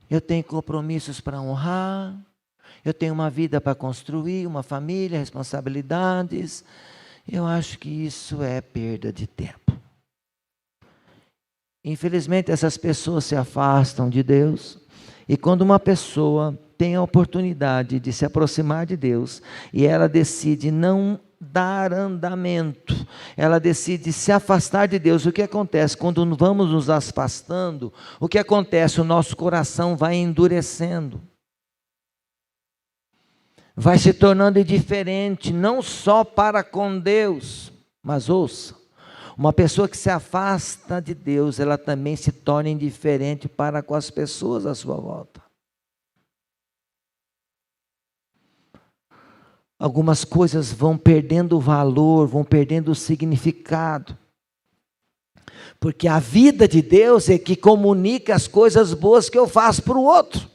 Eu tenho compromissos para honrar. eu tenho uma vida para construir, uma família, responsabilidades. Eu acho que isso é perda de tempo. Infelizmente, essas pessoas se afastam de Deus. E quando uma pessoa tem a oportunidade de se aproximar de Deus, e ela decide não dar andamento, ela decide se afastar de Deus, o que acontece? Quando vamos nos afastando, o que acontece? O nosso coração vai endurecendo. Vai se tornando indiferente, não só para com Deus, mas ouça, uma pessoa que se afasta de Deus, ela também se torna indiferente para com as pessoas à sua volta. Algumas coisas vão perdendo o valor, vão perdendo o significado. Porque a vida de Deus é que comunica as coisas boas que eu faço para o outro.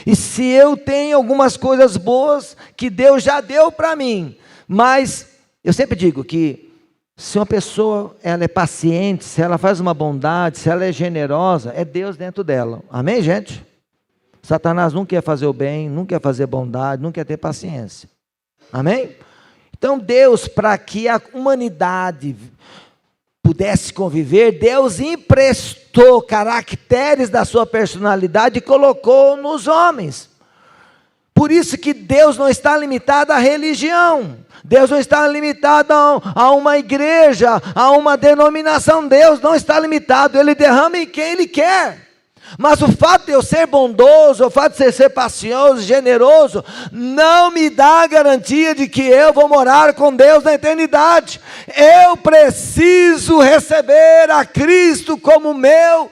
E se eu tenho algumas coisas boas que Deus já deu para mim, mas eu sempre digo que se uma pessoa ela é paciente, se ela faz uma bondade, se ela é generosa, é Deus dentro dela. Amém, gente? Satanás não quer fazer o bem, não quer fazer bondade, não quer ter paciência. Amém? Então Deus, para que a humanidade pudesse conviver, Deus emprestou caracteres da sua personalidade e colocou nos homens. Por isso que Deus não está limitado à religião. Deus não está limitado a uma igreja, a uma denominação. Deus não está limitado, Ele derrama em quem Ele quer. Mas o fato de eu ser bondoso, o fato de eu ser pacioso, generoso, não me dá a garantia de que eu vou morar com Deus na eternidade. Eu preciso receber a Cristo como meu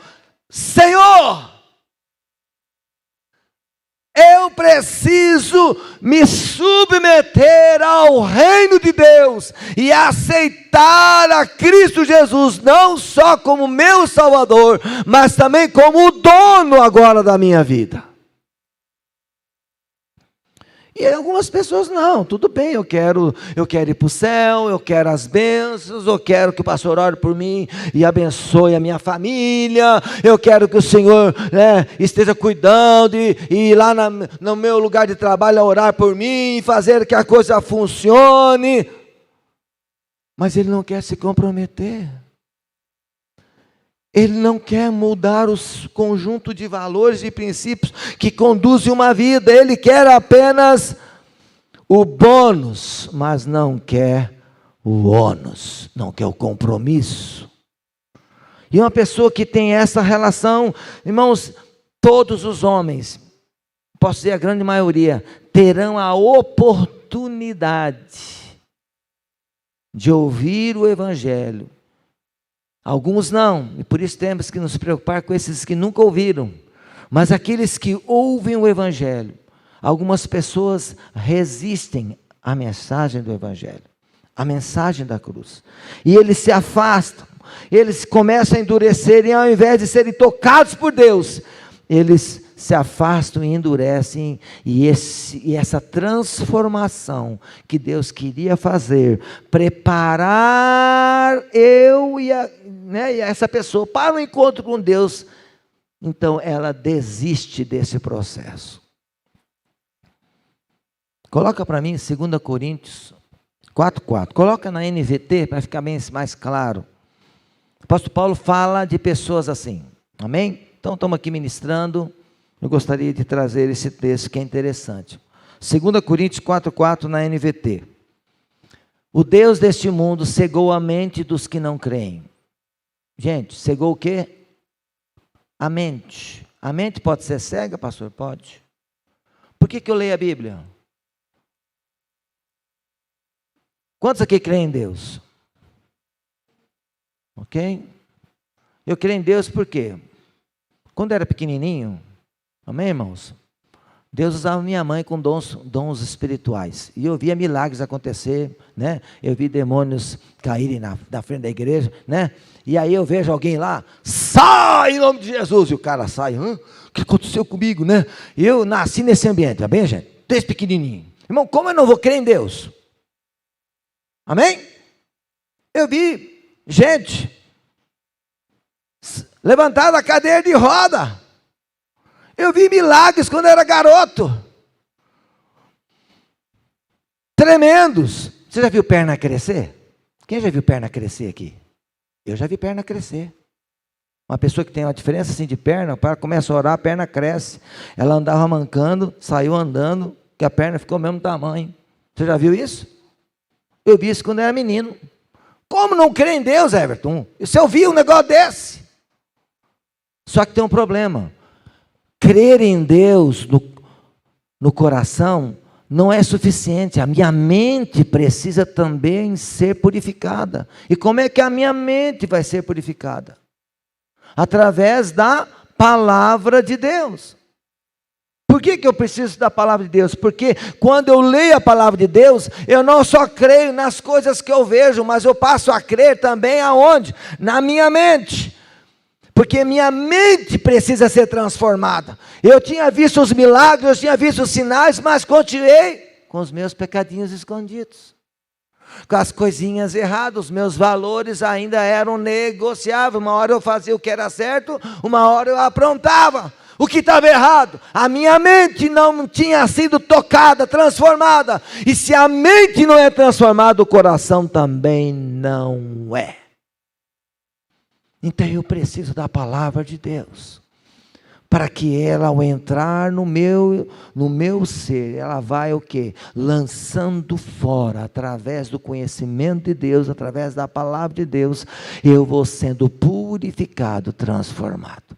Senhor. Eu preciso me submeter ao reino de Deus e aceitar a Cristo Jesus, não só como meu Salvador, mas também como o dono agora da minha vida. E algumas pessoas não, tudo bem, eu quero ir para o céu, eu quero as bênçãos, eu quero que o pastor ore por mim e abençoe a minha família, eu quero que o Senhor esteja cuidando e ir lá no meu lugar de trabalho orar por mim, fazer que a coisa funcione, mas ele não quer se comprometer. Ele não quer mudar o conjunto de valores e princípios que conduzem uma vida. Ele quer apenas o bônus, mas não quer o ônus, não quer o compromisso. E uma pessoa que tem essa relação, irmãos, todos os homens, posso dizer a grande maioria, terão a oportunidade de ouvir o Evangelho. Alguns não, e por isso temos que nos preocupar com esses que nunca ouviram. Mas aqueles que ouvem o Evangelho, algumas pessoas resistem à mensagem do Evangelho, à mensagem da cruz. E eles se afastam, eles começam a endurecer, e ao invés de serem tocados por Deus, eles se afastam e endurecem, e essa transformação que Deus queria fazer, preparar eu e essa pessoa para o encontro com Deus, então ela desiste desse processo. Coloca para mim 2 Coríntios 4,4, coloca na NVT para ficar bem mais claro. O apóstolo Paulo fala de pessoas assim, amém? Então estamos aqui ministrando. Eu gostaria de trazer esse texto que é interessante. 2 Coríntios 4,4 na NVT. O Deus deste mundo cegou a mente dos que não creem. Gente, cegou o quê? A mente. A mente pode ser cega, pastor? Pode. Por que eu leio a Bíblia? Quantos aqui creem em Deus? Ok? Eu creio em Deus por quê? Quando eu era pequenininho, amém, irmãos? Deus usava minha mãe com dons espirituais. E eu via milagres acontecer, né? Eu vi demônios caírem na frente da igreja, né? E aí eu vejo alguém lá, sai em nome de Jesus. E o cara sai, o que aconteceu comigo, né? Eu nasci nesse ambiente, tá bem, gente? Desde pequenininho. Irmão, como eu não vou crer em Deus? Amém? Eu vi gente levantar da cadeira de roda. Eu vi milagres quando eu era garoto. tremendos. Você já viu perna crescer? Quem já viu perna crescer aqui? Eu já vi perna crescer. Uma pessoa que tem uma diferença assim de perna, para começa a orar, a perna cresce. Ela andava mancando, saiu andando, que a perna ficou do mesmo tamanho. Você já viu isso? Eu vi isso quando era menino. Como não crê em Deus, Everton? Você ouviu um negócio desse? Só que tem um problema. Crer em Deus no coração não é suficiente. A minha mente precisa também ser purificada. E como é que a minha mente vai ser purificada? Através da palavra de Deus. Por que eu preciso da palavra de Deus? Porque quando eu leio a palavra de Deus, eu não só creio nas coisas que eu vejo, mas eu passo a crer também aonde? Na minha mente. Porque minha mente precisa ser transformada. Eu tinha visto os milagres, eu tinha visto os sinais, mas continuei com os meus pecadinhos escondidos. Com as coisinhas erradas, os meus valores ainda eram negociáveis. Uma hora eu fazia o que era certo, uma hora eu aprontava o que estava errado. A minha mente não tinha sido tocada, transformada. E se a mente não é transformada, o coração também não é. Então eu preciso da palavra de Deus, para que ela, ao entrar no meu ser, ela vai o quê? Lançando fora, através do conhecimento de Deus, através da palavra de Deus, eu vou sendo purificado, transformado.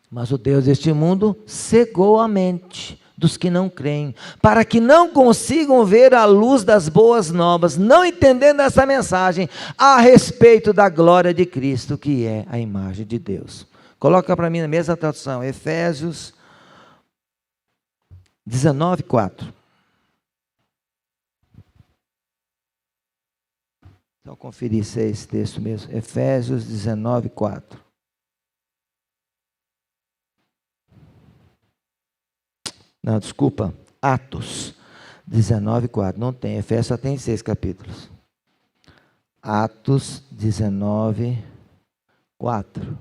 Mas o Deus deste mundo cegou a mente dos que não creem, para que não consigam ver a luz das boas novas, não entendendo essa mensagem a respeito da glória de Cristo, que é a imagem de Deus. Coloca para mim na mesma tradução, Efésios 19:4. Só conferir se é esse texto mesmo. Efésios 19:4. Não, desculpa, Atos 19:4. Não tem, Efésios só tem 6 capítulos. Atos 19:4.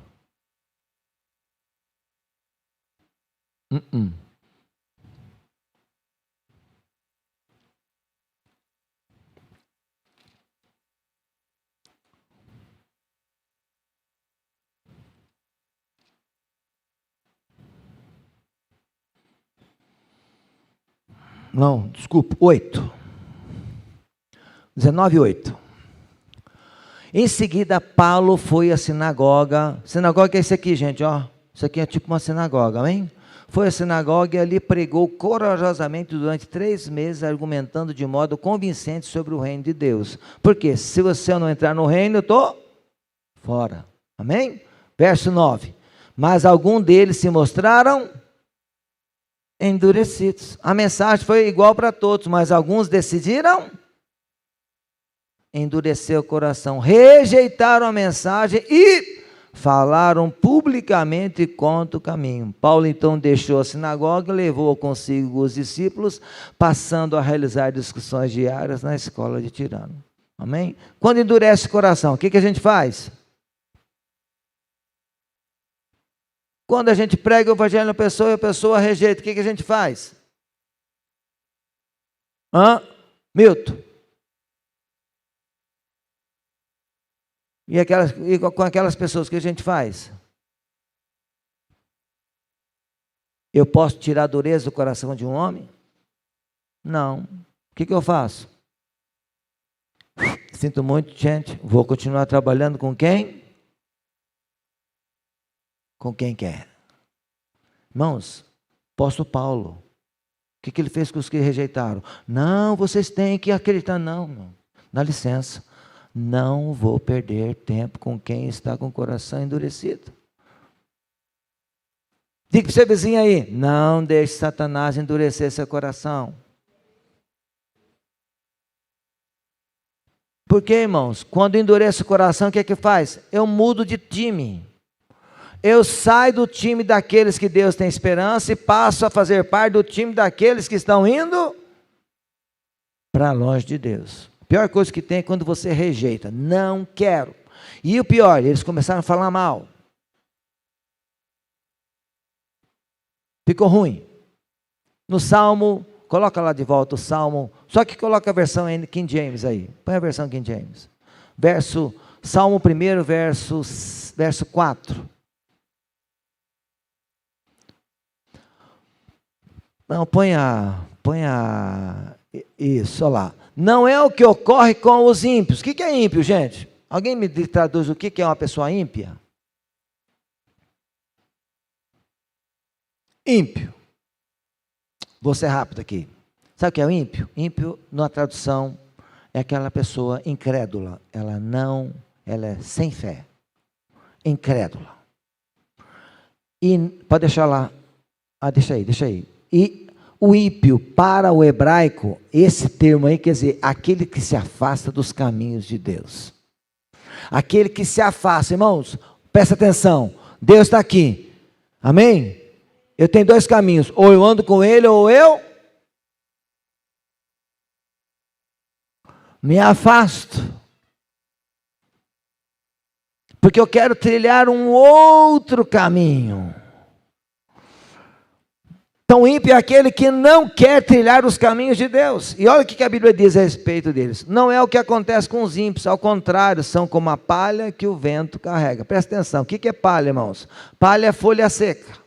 Não, desculpa, 8. 19:8. Em seguida, Paulo foi à sinagoga. Sinagoga é isso aqui, gente, ó. Isso aqui é tipo uma sinagoga, amém? Foi à sinagoga e ali pregou corajosamente durante 3 meses, argumentando de modo convincente sobre o reino de Deus. Porque se você não entrar no reino, eu estou fora. Amém? Verso 9. Mas alguns deles se mostraram endurecidos. A mensagem foi igual para todos, mas alguns decidiram endurecer o coração, rejeitaram a mensagem e falaram publicamente contra o caminho. Paulo então deixou a sinagoga e levou consigo os discípulos, passando a realizar discussões diárias na escola de Tirano. Amém? Quando endurece o coração, o que a gente faz? Quando a gente prega o evangelho na pessoa e a pessoa rejeita, o que a gente faz? Milton? E com aquelas pessoas, o que a gente faz? Eu posso tirar a dureza do coração de um homem? Não. O que eu faço? Sinto muito, gente. Vou continuar trabalhando com quem? Com quem quer. Irmãos, apóstolo Paulo, o que ele fez com os que rejeitaram? Não, vocês têm que acreditar. Não. Dá licença. Não vou perder tempo com quem está com o coração endurecido. Diga para o seu vizinho aí, não deixe Satanás endurecer seu coração. Por quê, irmãos? Quando endurece o coração, o que é que faz? Eu mudo de time. Eu saio do time daqueles que Deus tem esperança e passo a fazer parte do time daqueles que estão indo para longe de Deus. A pior coisa que tem é quando você rejeita. Não quero. E o pior, eles começaram a falar mal. Ficou ruim. No Salmo Coloca lá de volta o Salmo, só que coloca a versão King James aí. Põe a versão King James. Salmo 1, verso 4. Não, põe isso, olha lá. Não é o que ocorre com os ímpios. O que é ímpio, gente? Alguém me traduz o que é uma pessoa ímpia? Ímpio. Vou ser rápido aqui. Sabe o que é o ímpio? Ímpio, na tradução, é aquela pessoa incrédula. Ela é sem fé. Incrédula. E, pode deixar lá. Deixa aí. E o ímpio, para o hebraico, esse termo aí quer dizer, aquele que se afasta dos caminhos de Deus. Aquele que se afasta, irmãos, presta atenção, Deus está aqui, amém? Eu tenho dois caminhos, ou eu ando com Ele, ou eu me afasto. Porque eu quero trilhar um outro caminho. Então, ímpio é aquele que não quer trilhar os caminhos de Deus. E olha o que a Bíblia diz a respeito deles. Não é o que acontece com os ímpios, ao contrário, são como a palha que o vento carrega. Presta atenção, o que é palha, irmãos? Palha é folha seca.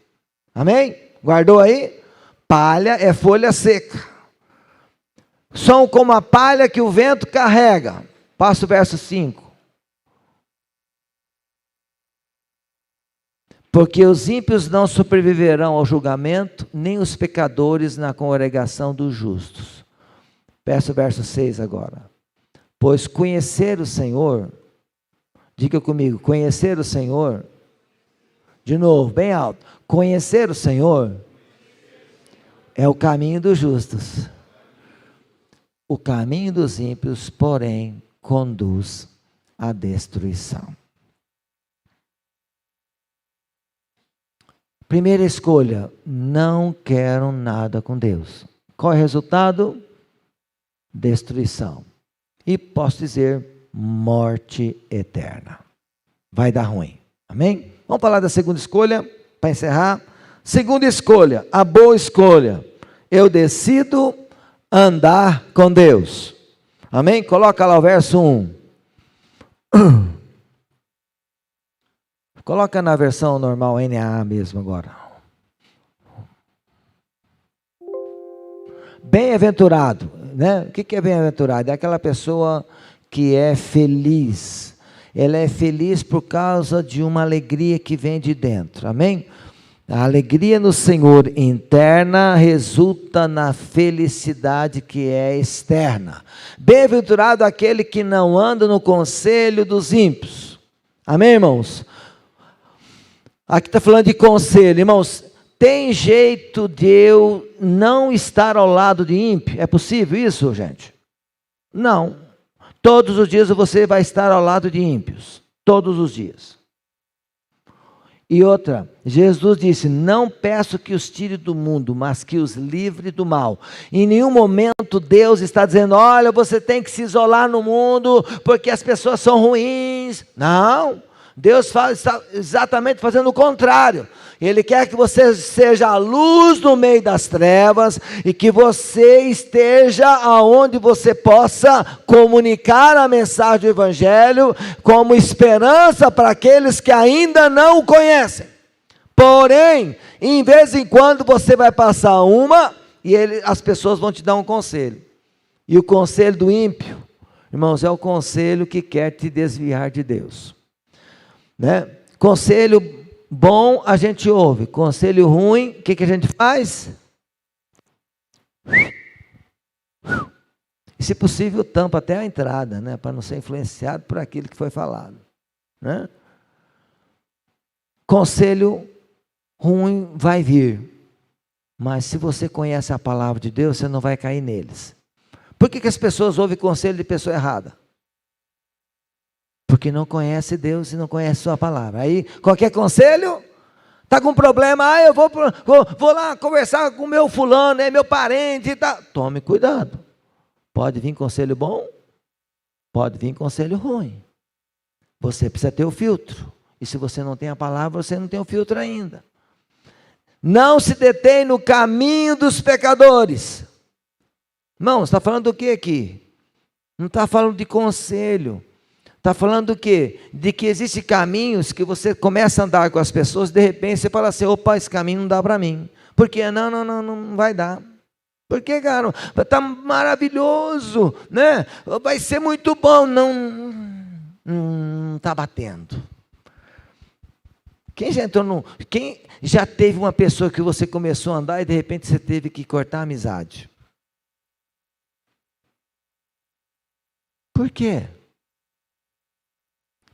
Amém? Guardou aí? Palha é folha seca. São como a palha que o vento carrega. Passa o verso 5. Porque os ímpios não sobreviverão ao julgamento, nem os pecadores na congregação dos justos. Peço o verso 6 agora. Pois conhecer o Senhor, diga comigo, conhecer o Senhor, de novo, bem alto, conhecer o Senhor é o caminho dos justos. O caminho dos ímpios, porém, conduz à destruição. Primeira escolha, não quero nada com Deus. Qual é o resultado? Destruição. E posso dizer, morte eterna. Vai dar ruim. Amém? Vamos falar da segunda escolha, para encerrar. Segunda escolha, a boa escolha. Eu decido andar com Deus. Amém? Coloca lá o verso 1. Coloca na versão normal NAA mesmo agora. Bem-aventurado, né? O que é bem-aventurado? É aquela pessoa que é feliz. Ela é feliz por causa de uma alegria que vem de dentro. Amém? A alegria no Senhor interna resulta na felicidade que é externa. Bem-aventurado aquele que não anda no conselho dos ímpios. Amém, irmãos? Aqui está falando de conselho, irmãos. Tem jeito de eu não estar ao lado de ímpio? É possível isso, gente? Não. Todos os dias você vai estar ao lado de ímpios. Todos os dias. E outra, Jesus disse, não peço que os tire do mundo, mas que os livre do mal. Em nenhum momento Deus está dizendo, olha, você tem que se isolar no mundo, porque as pessoas são ruins. Não. Deus está exatamente fazendo o contrário. Ele quer que você seja a luz no meio das trevas e que você esteja aonde você possa comunicar a mensagem do Evangelho como esperança para aqueles que ainda não o conhecem. Porém, em vez em quando você vai passar uma e as pessoas vão te dar um conselho. E o conselho do ímpio, irmãos, é o conselho que quer te desviar de Deus. Né? Conselho bom a gente ouve, conselho ruim, o que a gente faz? E se possível tampa até a entrada, né? Para não ser influenciado por aquilo que foi falado, né? Conselho ruim vai vir, mas se você conhece a palavra de Deus, você não vai cair neles. Por que as pessoas ouvem conselho de pessoa errada? Porque não conhece Deus e não conhece sua palavra. Aí, qualquer conselho, está com problema, eu vou lá conversar com o meu fulano, é meu parente. Tá. Tome cuidado. Pode vir conselho bom, pode vir conselho ruim. Você precisa ter o filtro. E se você não tem a palavra, você não tem o filtro ainda. Não se detém no caminho dos pecadores. Irmãos, está falando do que aqui? Não está falando de conselho. Está falando do quê? De que existem caminhos que você começa a andar com as pessoas, de repente você fala assim, opa, esse caminho não dá para mim. Por quê? Não vai dar. Por quê, cara? Está maravilhoso, né? Vai ser muito bom. Não está batendo. Quem já teve uma pessoa que você começou a andar e de repente você teve que cortar a amizade? Por quê?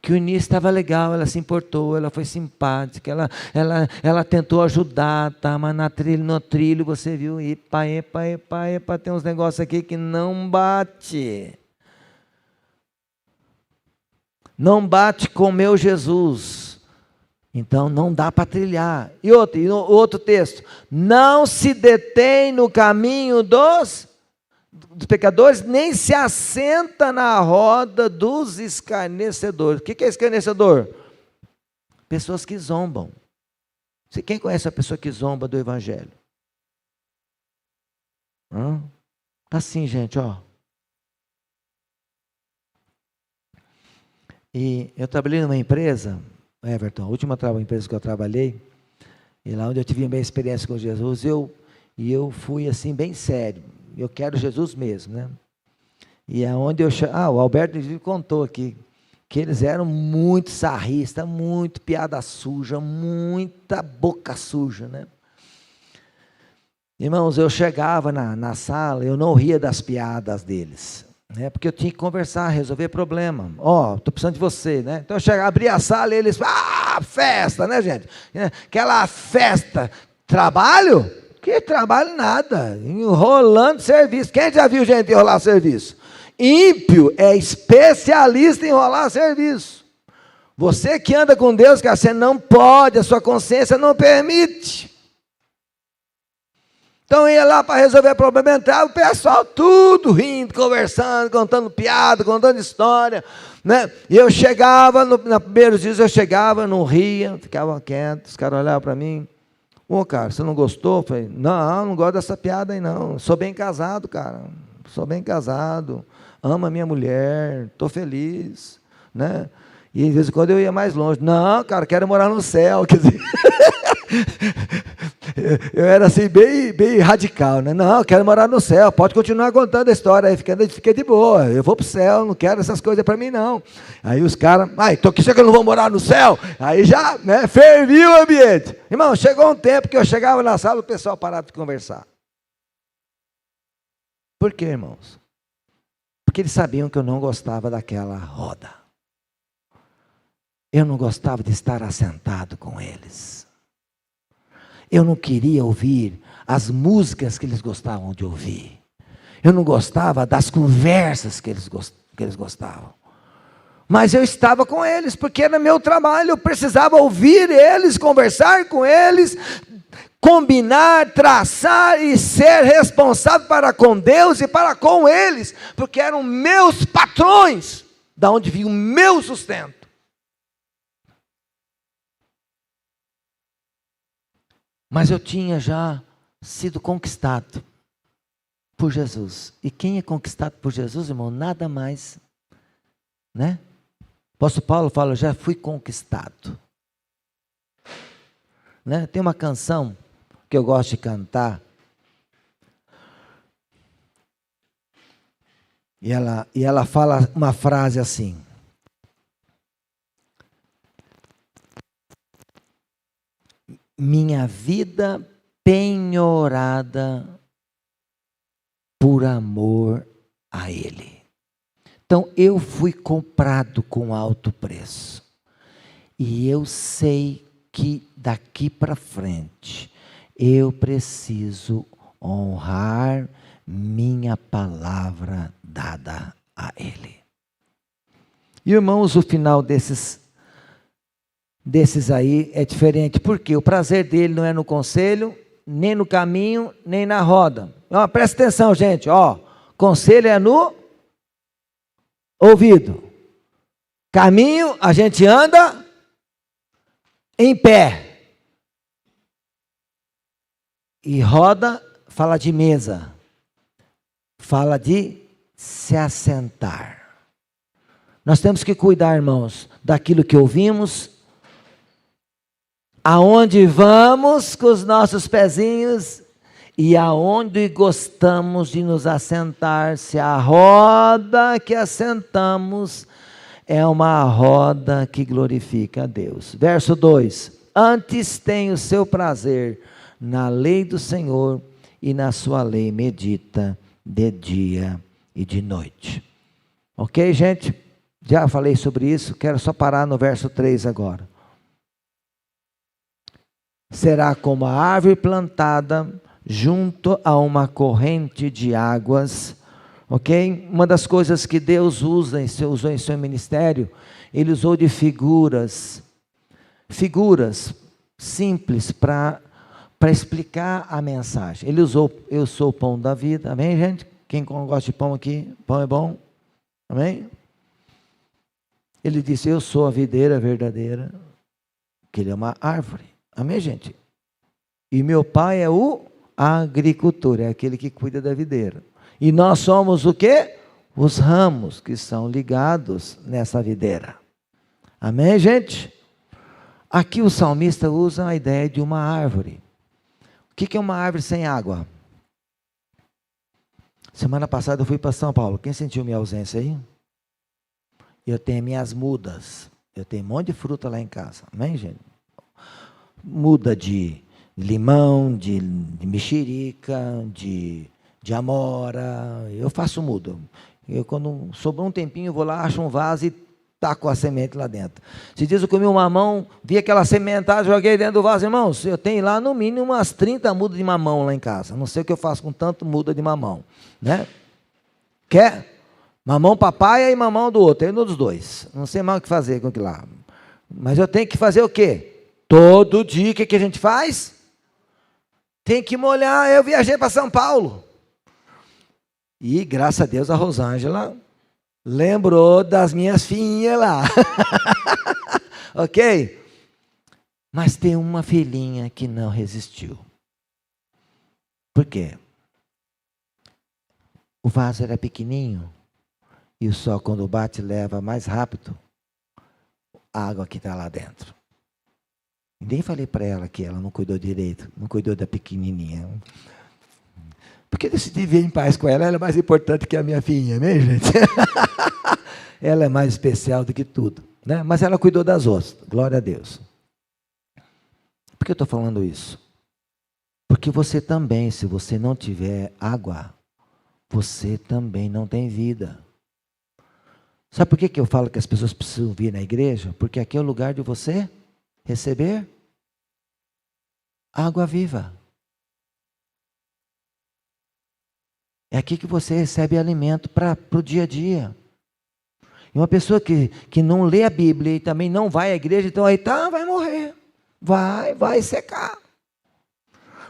Que o início estava legal, ela se importou, ela foi simpática, ela tentou ajudar, tá? Mas no trilho você viu, epa, tem uns negócios aqui que não bate. Não bate com o meu Jesus. Então não dá para trilhar. E outro texto, não se detém no caminho dos pecadores, nem se assenta na roda dos escarnecedores. O que é escarnecedor? Pessoas que zombam. Quem conhece a pessoa que zomba do evangelho? Tá assim, gente, ó. E eu trabalhei numa empresa, Everton, a última empresa que eu trabalhei, e lá onde eu tive a minha experiência com Jesus, eu fui assim bem sério. Eu quero Jesus mesmo, né? E aonde o Alberto me contou aqui, que eles eram muito sarristas, muito piada suja, muita boca suja, né? Irmãos, eu chegava na sala, eu não ria das piadas deles, né? Porque eu tinha que conversar, resolver problema. Estou precisando de você, né? Então eu chegava, abria a sala e eles, festa, né, gente? Aquela festa, trabalho? Que trabalho nada, enrolando serviço. Quem já viu gente enrolar serviço? Ímpio é especialista em enrolar serviço. Você que anda com Deus, cara, você não pode, a sua consciência não permite. Então ia lá para resolver problema, entrava o pessoal tudo rindo, conversando, contando piada, contando história, né? E eu chegava, nos primeiros dias eu chegava, não ria, ficava quieto, os caras olhavam para mim. Cara, você não gostou? Eu falei, não gosto dessa piada aí não, sou bem casado, cara, sou bem casado, amo a minha mulher, estou feliz, né? E de vez em quando eu ia mais longe, não, cara, quero morar no céu, quer dizer, eu era assim, bem radical, né? Não, quero morar no céu, pode continuar contando a história, aí fica de boa, eu vou para o céu, não quero essas coisas para mim não. Aí os caras, então que eu não vou morar no céu? Aí já, né, ferviu o ambiente. Irmão, chegou um tempo que eu chegava na sala, o pessoal parava de conversar. Por quê, irmãos? Porque eles sabiam que eu não gostava daquela roda. Eu não gostava de estar assentado com eles. Eu não queria ouvir as músicas que eles gostavam de ouvir. Eu não gostava das conversas que eles gostavam. Mas eu estava com eles, porque era meu trabalho, eu precisava ouvir eles, conversar com eles, combinar, traçar e ser responsável para com Deus e para com eles, porque eram meus patrões, da onde vinha o meu sustento. Mas eu tinha já sido conquistado por Jesus. E quem é conquistado por Jesus, irmão, nada mais, né? O apóstolo Paulo fala, já fui conquistado. Né? Tem uma canção que eu gosto de cantar. E ela fala uma frase assim. Minha vida penhorada por amor a Ele. Então eu fui comprado com alto preço. E eu sei que daqui para frente eu preciso honrar minha palavra dada a Ele. Irmãos, o final desses aí é diferente, porque o prazer dele não é no conselho, nem no caminho, nem na roda. Presta atenção, gente, conselho é no ouvido. Caminho, a gente anda em pé. E roda, fala de mesa. fala de se assentar. Nós temos que cuidar, irmãos, daquilo que ouvimos, aonde vamos com os nossos pezinhos e aonde gostamos de nos assentar. Se a roda que assentamos é uma roda que glorifica a Deus. Verso 2: antes tem o seu prazer na lei do Senhor, e na sua lei medita de dia e de noite. Ok, gente? Já falei sobre isso, quero só parar no verso 3 agora. Será como a árvore plantada junto a uma corrente de águas. Ok? Uma das coisas que Deus usou em seu ministério, Ele usou de figuras simples para explicar a mensagem. Ele usou: eu sou o pão da vida. Amém, gente? Quem gosta de pão aqui? Pão é bom? Amém? Ele disse: eu sou a videira verdadeira, que Ele é uma árvore. Amém, gente? E meu pai é o agricultor, é aquele que cuida da videira. E nós somos o quê? Os ramos que são ligados nessa videira. Amém, gente? Aqui o salmista usa a ideia de uma árvore. O que é uma árvore sem água? Semana passada eu fui para São Paulo. Quem sentiu minha ausência aí? Eu tenho minhas mudas. Eu tenho um monte de fruta lá em casa. Amém, gente? Muda de limão, de mexerica, de amora. Eu faço muda. Eu, quando sobrou um tempinho, vou lá, acho um vaso e taco a semente lá dentro. Se diz, eu comi um mamão, vi aquela sementada, joguei dentro do vaso. Irmãos, eu tenho lá no mínimo umas 30 mudas de mamão lá em casa. Não sei o que eu faço com tanto muda de mamão, né? Quer? Mamão papai e mamão do outro, um dos dois. Não sei mais o que fazer com aquilo lá. Mas eu tenho que fazer o quê? Todo dia, o que a gente faz? Tem que molhar. Eu viajei para São Paulo. E, graças a Deus, a Rosângela lembrou das minhas filhinhas lá. Ok? Mas tem uma filhinha que não resistiu. Por quê? O vaso era pequenininho. E o sol, quando bate, leva mais rápido a água que está lá dentro. E nem falei para ela que ela não cuidou direito, não cuidou da pequenininha. Porque eu decidi viver em paz com ela, ela é mais importante que a minha filhinha, né, gente? Ela é mais especial do que tudo, né? Mas ela cuidou das outras, glória a Deus. Por que eu estou falando isso? Porque você também, se você não tiver água, você também não tem vida. Sabe por que eu falo que as pessoas precisam vir na igreja? Porque aqui é o lugar de você receber água viva. É aqui que você recebe alimento para o dia a dia. E uma pessoa que não lê a Bíblia e também não vai à igreja, então aí vai morrer. Vai secar.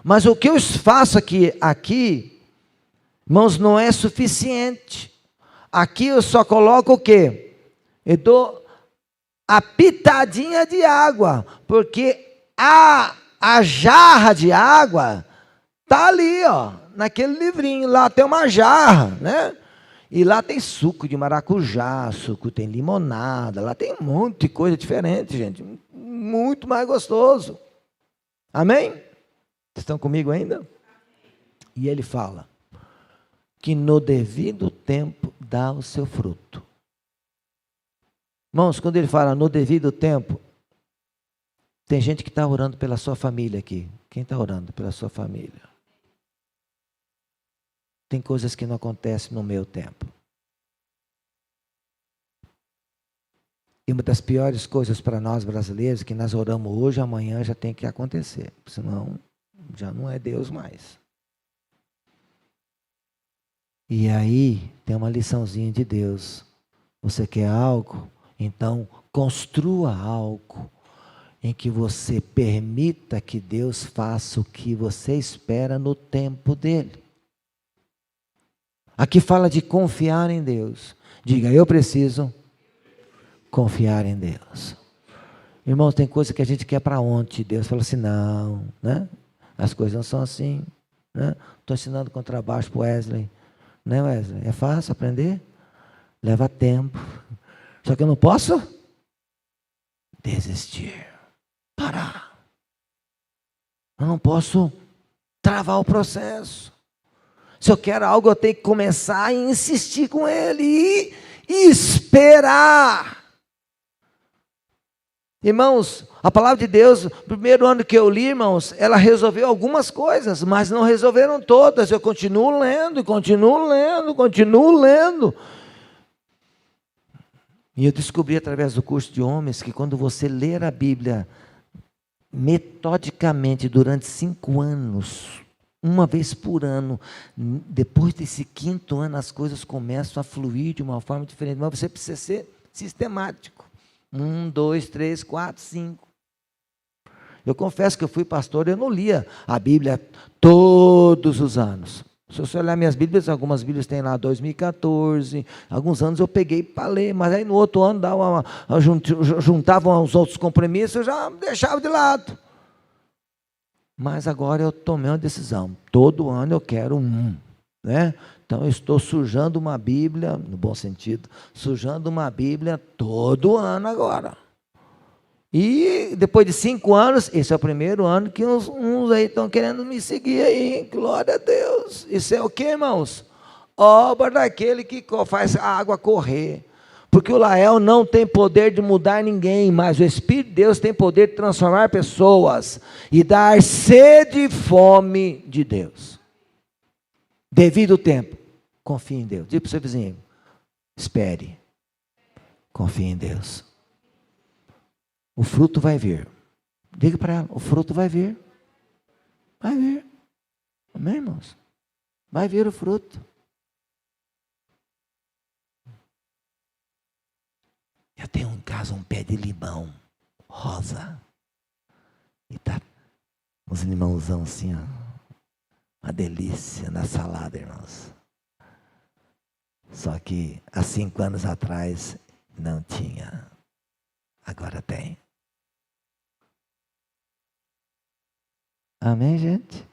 Mas o que eu faço aqui, irmãos, não é suficiente. Aqui eu só coloco o quê? Eu dou a pitadinha de água, porque a jarra de água está ali, ó, naquele livrinho. Lá tem uma jarra, né? E lá tem suco de maracujá, tem limonada, lá tem um monte de coisa diferente, gente. Muito mais gostoso. Amém? Vocês estão comigo ainda? E ele fala que no devido tempo dá o seu fruto. Irmãos, quando ele fala no devido tempo, tem gente que está orando pela sua família aqui. Quem está orando pela sua família? Tem coisas que não acontecem no meu tempo. E uma das piores coisas para nós brasileiros, que nós oramos hoje, amanhã já tem que acontecer. Senão, já não é Deus mais. E aí, tem uma liçãozinha de Deus. Você quer algo? Então, construa algo em que você permita que Deus faça o que você espera no tempo dele. Aqui fala de confiar em Deus. Diga, eu preciso confiar em Deus. Irmãos, tem coisa que a gente quer para ontem. Deus fala assim, não, né? As coisas não são assim, né? Estou ensinando contrabaixo para o Wesley. Né, Wesley? É fácil aprender? Leva tempo. Só que eu não posso desistir. Parar. Eu não posso travar o processo. Se eu quero algo, eu tenho que começar e insistir com ele e esperar. Irmãos, a palavra de Deus, no primeiro ano que eu li, irmãos, ela resolveu algumas coisas, mas não resolveram todas. Eu continuo lendo, continuo lendo, continuo lendo. E eu descobri através do curso de homens que quando você ler a Bíblia metodicamente durante 5 anos, uma vez por ano, depois desse 5º ano as coisas começam a fluir de uma forma diferente, mas você precisa ser sistemático. 1, 2, 3, 4, 5. Eu confesso que eu fui pastor, eu não lia a Bíblia todos os anos. Se você olhar minhas Bíblias, algumas Bíblias tem lá 2014, alguns anos eu peguei para ler, mas aí no outro ano juntavam os outros compromissos, eu já deixava de lado. Mas agora eu tomei uma decisão, todo ano eu quero né? Então eu estou sujando uma Bíblia, no bom sentido, sujando uma Bíblia todo ano agora. E depois de 5 anos, esse é o primeiro ano que uns aí estão querendo me seguir aí, glória a Deus. Isso é o que, irmãos? Obra daquele que faz a água correr. Porque o Lael não tem poder de mudar ninguém, mas o Espírito de Deus tem poder de transformar pessoas e dar sede e fome de Deus. Devido o tempo, confie em Deus. Diga para o seu vizinho, espere, confie em Deus. O fruto vai vir. Diga para ela, o fruto vai vir. Vai vir. Amém, irmãos? Vai vir o fruto. Eu tenho em casa um pé de limão rosa. E tá uns limãozão assim, ó. Uma delícia na salada, irmãos. Só que há 5 anos atrás não tinha. Agora tem. Amém, gente?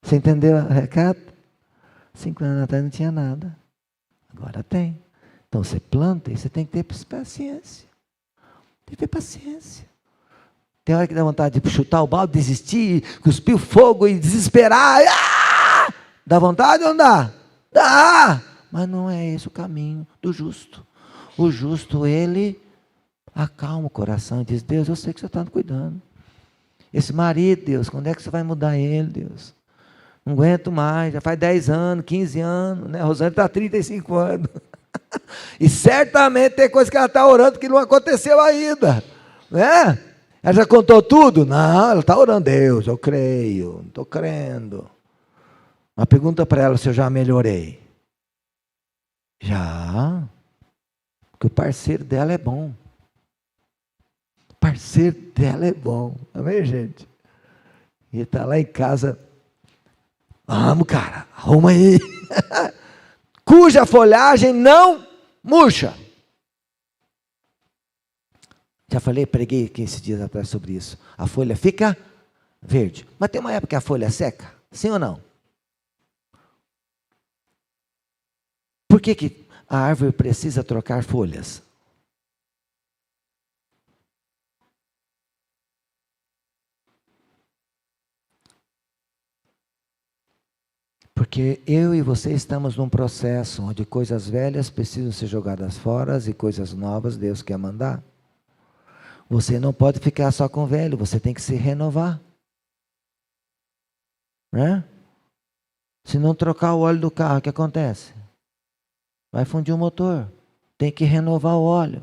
Você entendeu o recado? 5 anos atrás não tinha nada. Agora tem. Então você planta e você tem que ter paciência. Tem que ter paciência. Tem hora que dá vontade de chutar o balde, desistir, cuspir o fogo e desesperar. Ah! Dá vontade ou não dá? Dá! Mas não é esse o caminho do justo. O justo, ele acalma o coração e diz, Deus, eu sei que você está cuidando. Esse marido, Deus, quando é que você vai mudar ele, Deus? Não aguento mais, já faz 10 anos, 15 anos, né? A Rosane está há 35 anos. E certamente tem coisa que ela está orando que não aconteceu ainda, né? Ela já contou tudo? Não, ela está orando, Deus, eu creio, estou crendo. Uma pergunta para ela se eu já melhorei. Já, porque o parceiro dela é bom. O parceiro dela é bom, amém, gente? E está lá em casa, vamos, cara, arruma aí. Cuja folhagem não murcha. Já falei, preguei 15 dias atrás sobre isso. A folha fica verde. Mas tem uma época que a folha seca? Sim ou não? Por que a árvore precisa trocar folhas? Porque eu e você estamos num processo onde coisas velhas precisam ser jogadas fora e coisas novas Deus quer mandar. Você não pode ficar só com o velho, você tem que se renovar. Né? Se não trocar o óleo do carro, o que acontece? Vai fundir o motor. Tem que renovar o óleo.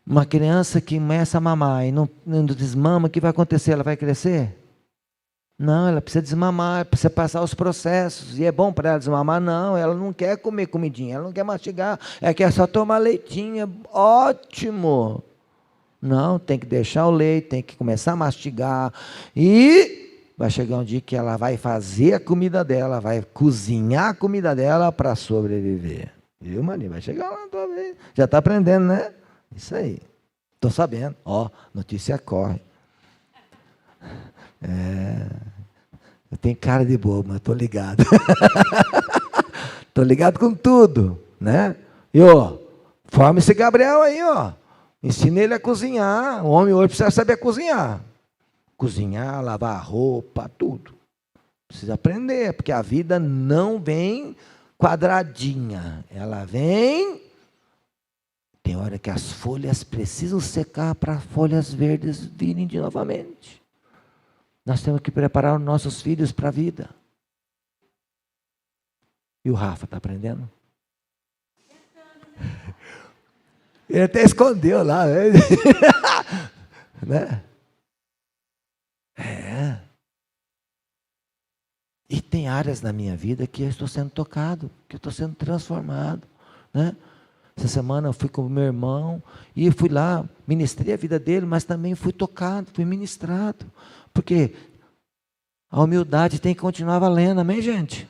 Uma criança que começa a mamar e não desmama, o que vai acontecer? Ela vai crescer? Não, ela precisa desmamar, precisa passar os processos. E é bom para ela desmamar? Não, ela não quer comer comidinha, ela não quer mastigar, ela quer só tomar leitinho. Ótimo! Não, tem que deixar o leite, tem que começar a mastigar. E vai chegar um dia que ela vai fazer a comida dela, vai cozinhar a comida dela para sobreviver. Viu, Maria? Vai chegar lá também. Já está aprendendo, né? Isso aí. Estou sabendo. Ó, notícia corre. Eu tenho cara de bobo, mas estou ligado. Estou ligado com tudo, né? E ó, forma esse Gabriel aí, ó. Ensina ele a cozinhar. O homem hoje precisa saber cozinhar. Cozinhar, lavar roupa, tudo. Precisa aprender, porque a vida não vem quadradinha. Ela vem... Tem hora que as folhas precisam secar para folhas verdes virem de novamente. Nós temos que preparar os nossos filhos para a vida. E o Rafa está aprendendo? Ele até escondeu lá, né? E tem áreas na minha vida que eu estou sendo tocado, que eu estou sendo transformado, né? Essa semana eu fui com o meu irmão e fui lá, ministrei a vida dele, mas também fui tocado, fui ministrado. Porque a humildade tem que continuar valendo, amém, gente?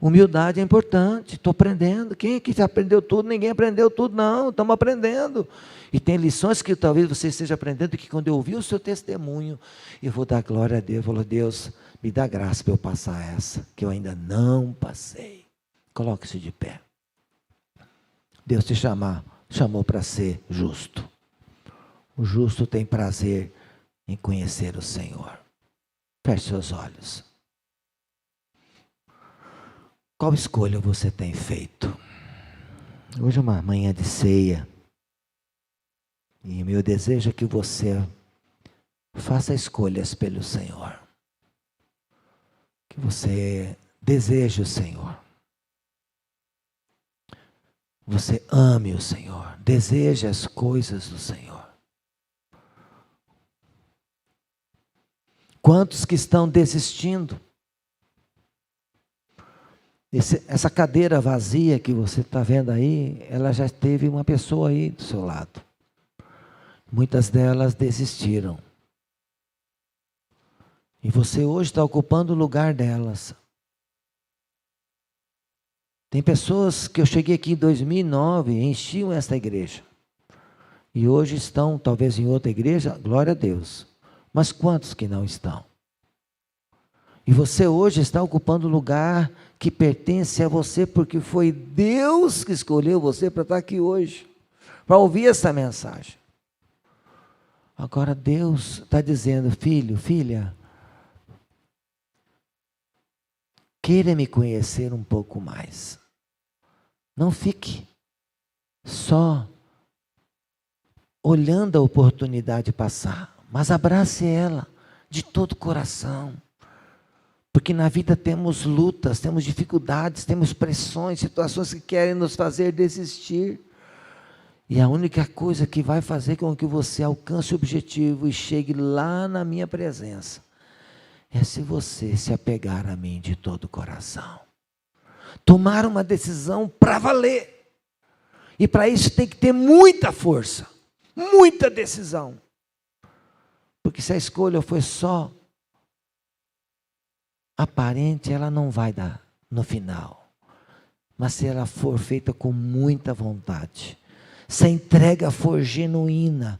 Humildade é importante, estou aprendendo. Quem aqui já aprendeu tudo? Ninguém aprendeu tudo, não, estamos aprendendo. E tem lições que talvez você esteja aprendendo, que quando eu ouvir o seu testemunho, eu vou dar glória a Deus. Eu vou falar, Deus, me dá graça para eu passar essa, que eu ainda não passei. Coloque-se de pé. Deus te chamou para ser justo. O justo tem prazer em conhecer o Senhor. Feche seus olhos. Qual escolha você tem feito? Hoje é uma manhã de ceia. E meu desejo é que você faça escolhas pelo Senhor. Que você deseje o Senhor. Você ame o Senhor, deseje as coisas do Senhor. Quantos que estão desistindo? Essa cadeira vazia que você está vendo aí, ela já teve uma pessoa aí do seu lado. Muitas delas desistiram. E você hoje está ocupando o lugar delas. Tem pessoas que eu cheguei aqui em 2009 e enchiam essa igreja. E hoje estão talvez em outra igreja, glória a Deus. Mas quantos que não estão? E você hoje está ocupando o lugar que pertence a você, porque foi Deus que escolheu você para estar aqui hoje, para ouvir essa mensagem. Agora Deus está dizendo, filho, filha, queira me conhecer um pouco mais. Não fique só olhando a oportunidade passar, mas abrace ela de todo o coração. Porque na vida temos lutas, temos dificuldades, temos pressões, situações que querem nos fazer desistir. E a única coisa que vai fazer com que você alcance o objetivo e chegue lá na minha presença é se você se apegar a mim de todo o coração. Tomar uma decisão para valer. E para isso tem que ter muita força, muita decisão. Porque se a escolha for só aparente, ela não vai dar no final. Mas se ela for feita com muita vontade, se a entrega for genuína,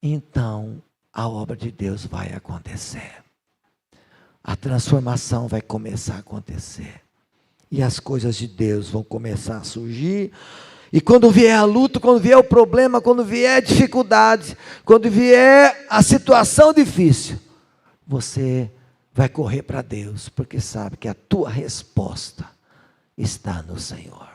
então a obra de Deus vai acontecer. A transformação vai começar a acontecer. E as coisas de Deus vão começar a surgir. E quando vier a luta, quando vier o problema, quando vier a dificuldade, quando vier a situação difícil, você vai correr para Deus, porque sabe que a tua resposta está no Senhor.